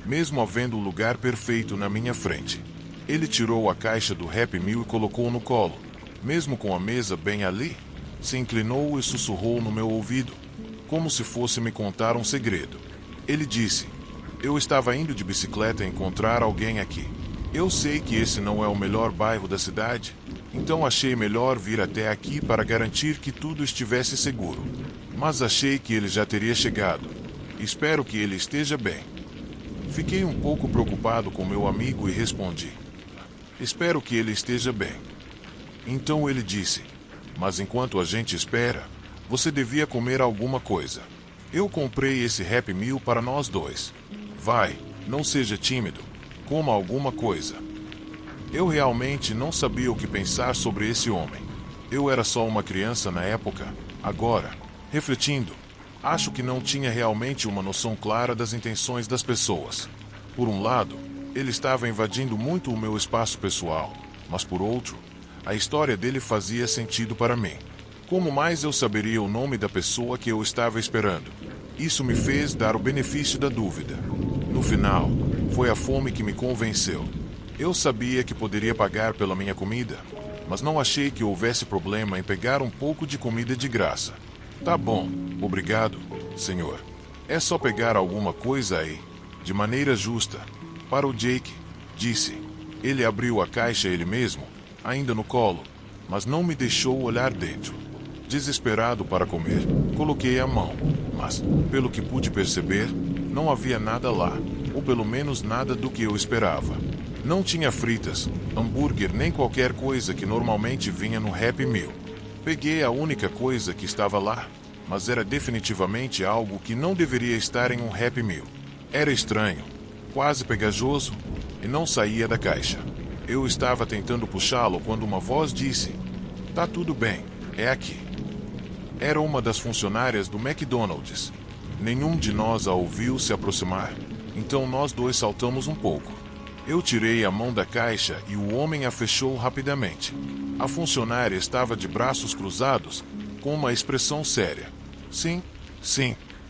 mesmo havendo o lugar perfeito na minha frente. Ele tirou a caixa do Happy Meal e colocou no colo, mesmo com a mesa bem ali. Se inclinou e sussurrou no meu ouvido, como se fosse me contar um segredo. Ele disse: eu estava indo de bicicleta encontrar alguém aqui. Eu sei que esse não é o melhor bairro da cidade, então achei melhor vir até aqui para garantir que tudo estivesse seguro. Mas achei que ele já teria chegado. Espero que ele esteja bem. Fiquei um pouco preocupado com meu amigo e respondi: espero que ele esteja bem. Então ele disse: mas enquanto a gente espera, você devia comer alguma coisa. Eu comprei esse Happy Meal para nós dois. Vai, não seja tímido. Coma alguma coisa. Eu realmente não sabia o que pensar sobre esse homem. Eu era só uma criança na época. Agora, refletindo, acho que não tinha realmente uma noção clara das intenções das pessoas. Por um lado, ele estava invadindo muito o meu espaço pessoal, mas por outro, a história dele fazia sentido para mim. Como mais eu saberia o nome da pessoa que eu estava esperando? Isso me fez dar o benefício da dúvida. No final, foi a fome que me convenceu. Eu sabia que poderia pagar pela minha comida, mas não achei que houvesse problema em pegar um pouco de comida de graça. Tá bom, obrigado, senhor. É só pegar alguma coisa aí, de maneira justa. Para o Jake, disse. Ele abriu a caixa ele mesmo, ainda no colo, mas não me deixou olhar dentro. Desesperado para comer, coloquei a mão, mas, pelo que pude perceber, não havia nada lá, ou pelo menos nada do que eu esperava. Não tinha fritas, hambúrguer nem qualquer coisa que normalmente vinha no Happy Meal. Peguei a única coisa que estava lá, mas era definitivamente algo que não deveria estar em um Happy Meal. Era estranho, quase pegajoso, e não saía da caixa. Eu estava tentando puxá-lo quando uma voz disse: tá tudo bem, é aqui. Era uma das funcionárias do McDonald's. Nenhum de nós a ouviu se aproximar, então nós dois saltamos um pouco. Eu tirei a mão da caixa e o homem a fechou rapidamente. A funcionária estava de braços cruzados, com uma expressão séria. Sim,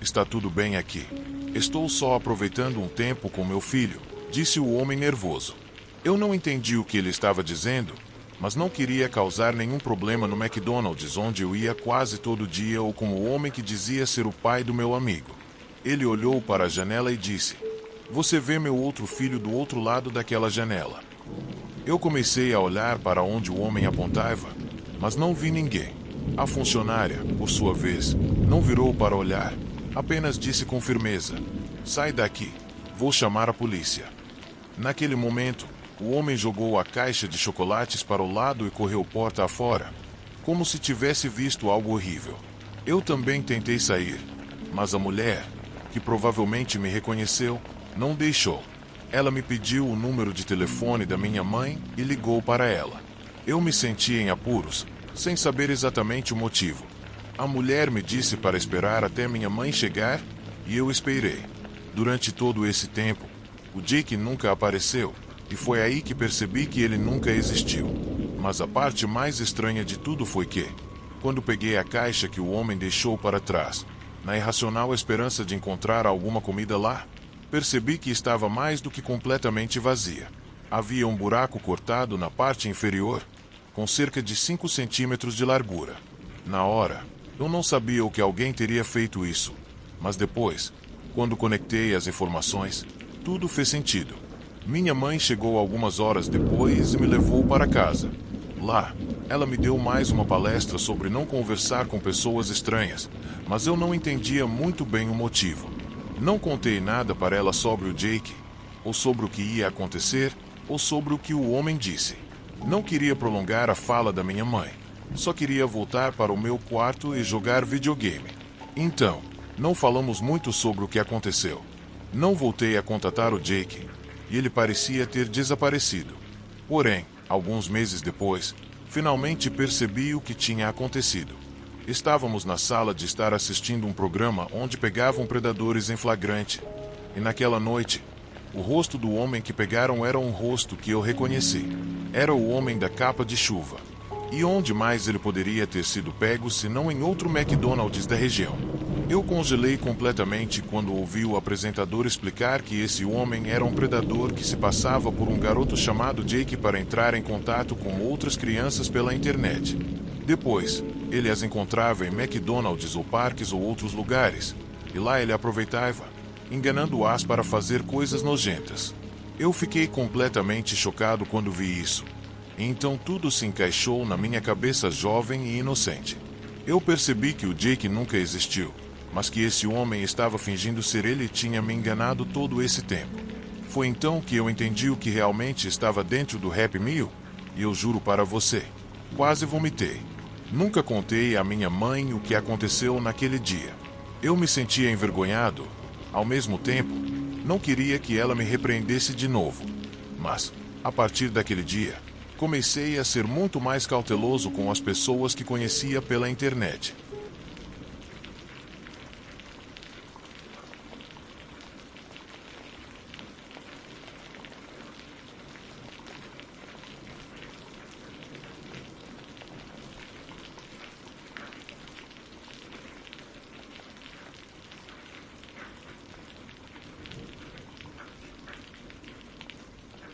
está tudo bem aqui. Estou só aproveitando um tempo com meu filho, disse o homem nervoso. Eu não entendi o que ele estava dizendo, mas não queria causar nenhum problema no McDonald's onde eu ia quase todo dia ou com o homem que dizia ser o pai do meu amigo. Ele olhou para a janela e disse: você vê meu outro filho do outro lado daquela janela. Eu comecei a olhar para onde o homem apontava, mas não vi ninguém. A funcionária, por sua vez, não virou para olhar, apenas disse com firmeza: sai daqui, vou chamar a polícia. Naquele momento, o homem jogou a caixa de chocolates para o lado e correu porta afora, como se tivesse visto algo horrível. Eu também tentei sair, mas a mulher, que provavelmente me reconheceu, não deixou. Ela me pediu o número de telefone da minha mãe e ligou para ela. Eu me senti em apuros, sem saber exatamente o motivo. A mulher me disse para esperar até minha mãe chegar, e eu esperei. Durante todo esse tempo, o Jake nunca apareceu, e foi aí que percebi que ele nunca existiu. Mas a parte mais estranha de tudo foi que, quando peguei a caixa que o homem deixou para trás, na irracional esperança de encontrar alguma comida lá, percebi que estava mais do que completamente vazia. Havia um buraco cortado na parte inferior, com cerca de 5 centímetros de largura. Na hora, eu não sabia o que alguém teria feito isso, mas depois, quando conectei as informações, tudo fez sentido. Minha mãe chegou algumas horas depois e me levou para casa. Lá, ela me deu mais uma palestra sobre não conversar com pessoas estranhas, mas eu não entendia muito bem o motivo. Não contei nada para ela sobre o Jake, ou sobre o que ia acontecer, ou sobre o que o homem disse. Não queria prolongar a fala da minha mãe. Só queria voltar para o meu quarto e jogar videogame. Então, não falamos muito sobre o que aconteceu. Não voltei a contatar o Jake, e ele parecia ter desaparecido. Porém, alguns meses depois, finalmente percebi o que tinha acontecido. Estávamos na sala de estar assistindo um programa onde pegavam predadores em flagrante. E naquela noite, o rosto do homem que pegaram era um rosto que eu reconheci. Era o homem da capa de chuva. E onde mais ele poderia ter sido pego se não em outro McDonald's da região? Eu congelei completamente quando ouvi o apresentador explicar que esse homem era um predador que se passava por um garoto chamado Jake para entrar em contato com outras crianças pela internet. Depois, ele as encontrava em McDonald's ou parques ou outros lugares, e lá ele aproveitava, enganando-as para fazer coisas nojentas. Eu fiquei completamente chocado quando vi isso. E então tudo se encaixou na minha cabeça jovem e inocente. Eu percebi que o Jake nunca existiu, mas que esse homem estava fingindo ser ele e tinha me enganado todo esse tempo. Foi então que eu entendi o que realmente estava dentro do Happy Meal, e eu juro para você, quase vomitei. Nunca contei à minha mãe o que aconteceu naquele dia. Eu me sentia envergonhado. Ao mesmo tempo, não queria que ela me repreendesse de novo. Mas, a partir daquele dia, comecei a ser muito mais cauteloso com as pessoas que conhecia pela internet.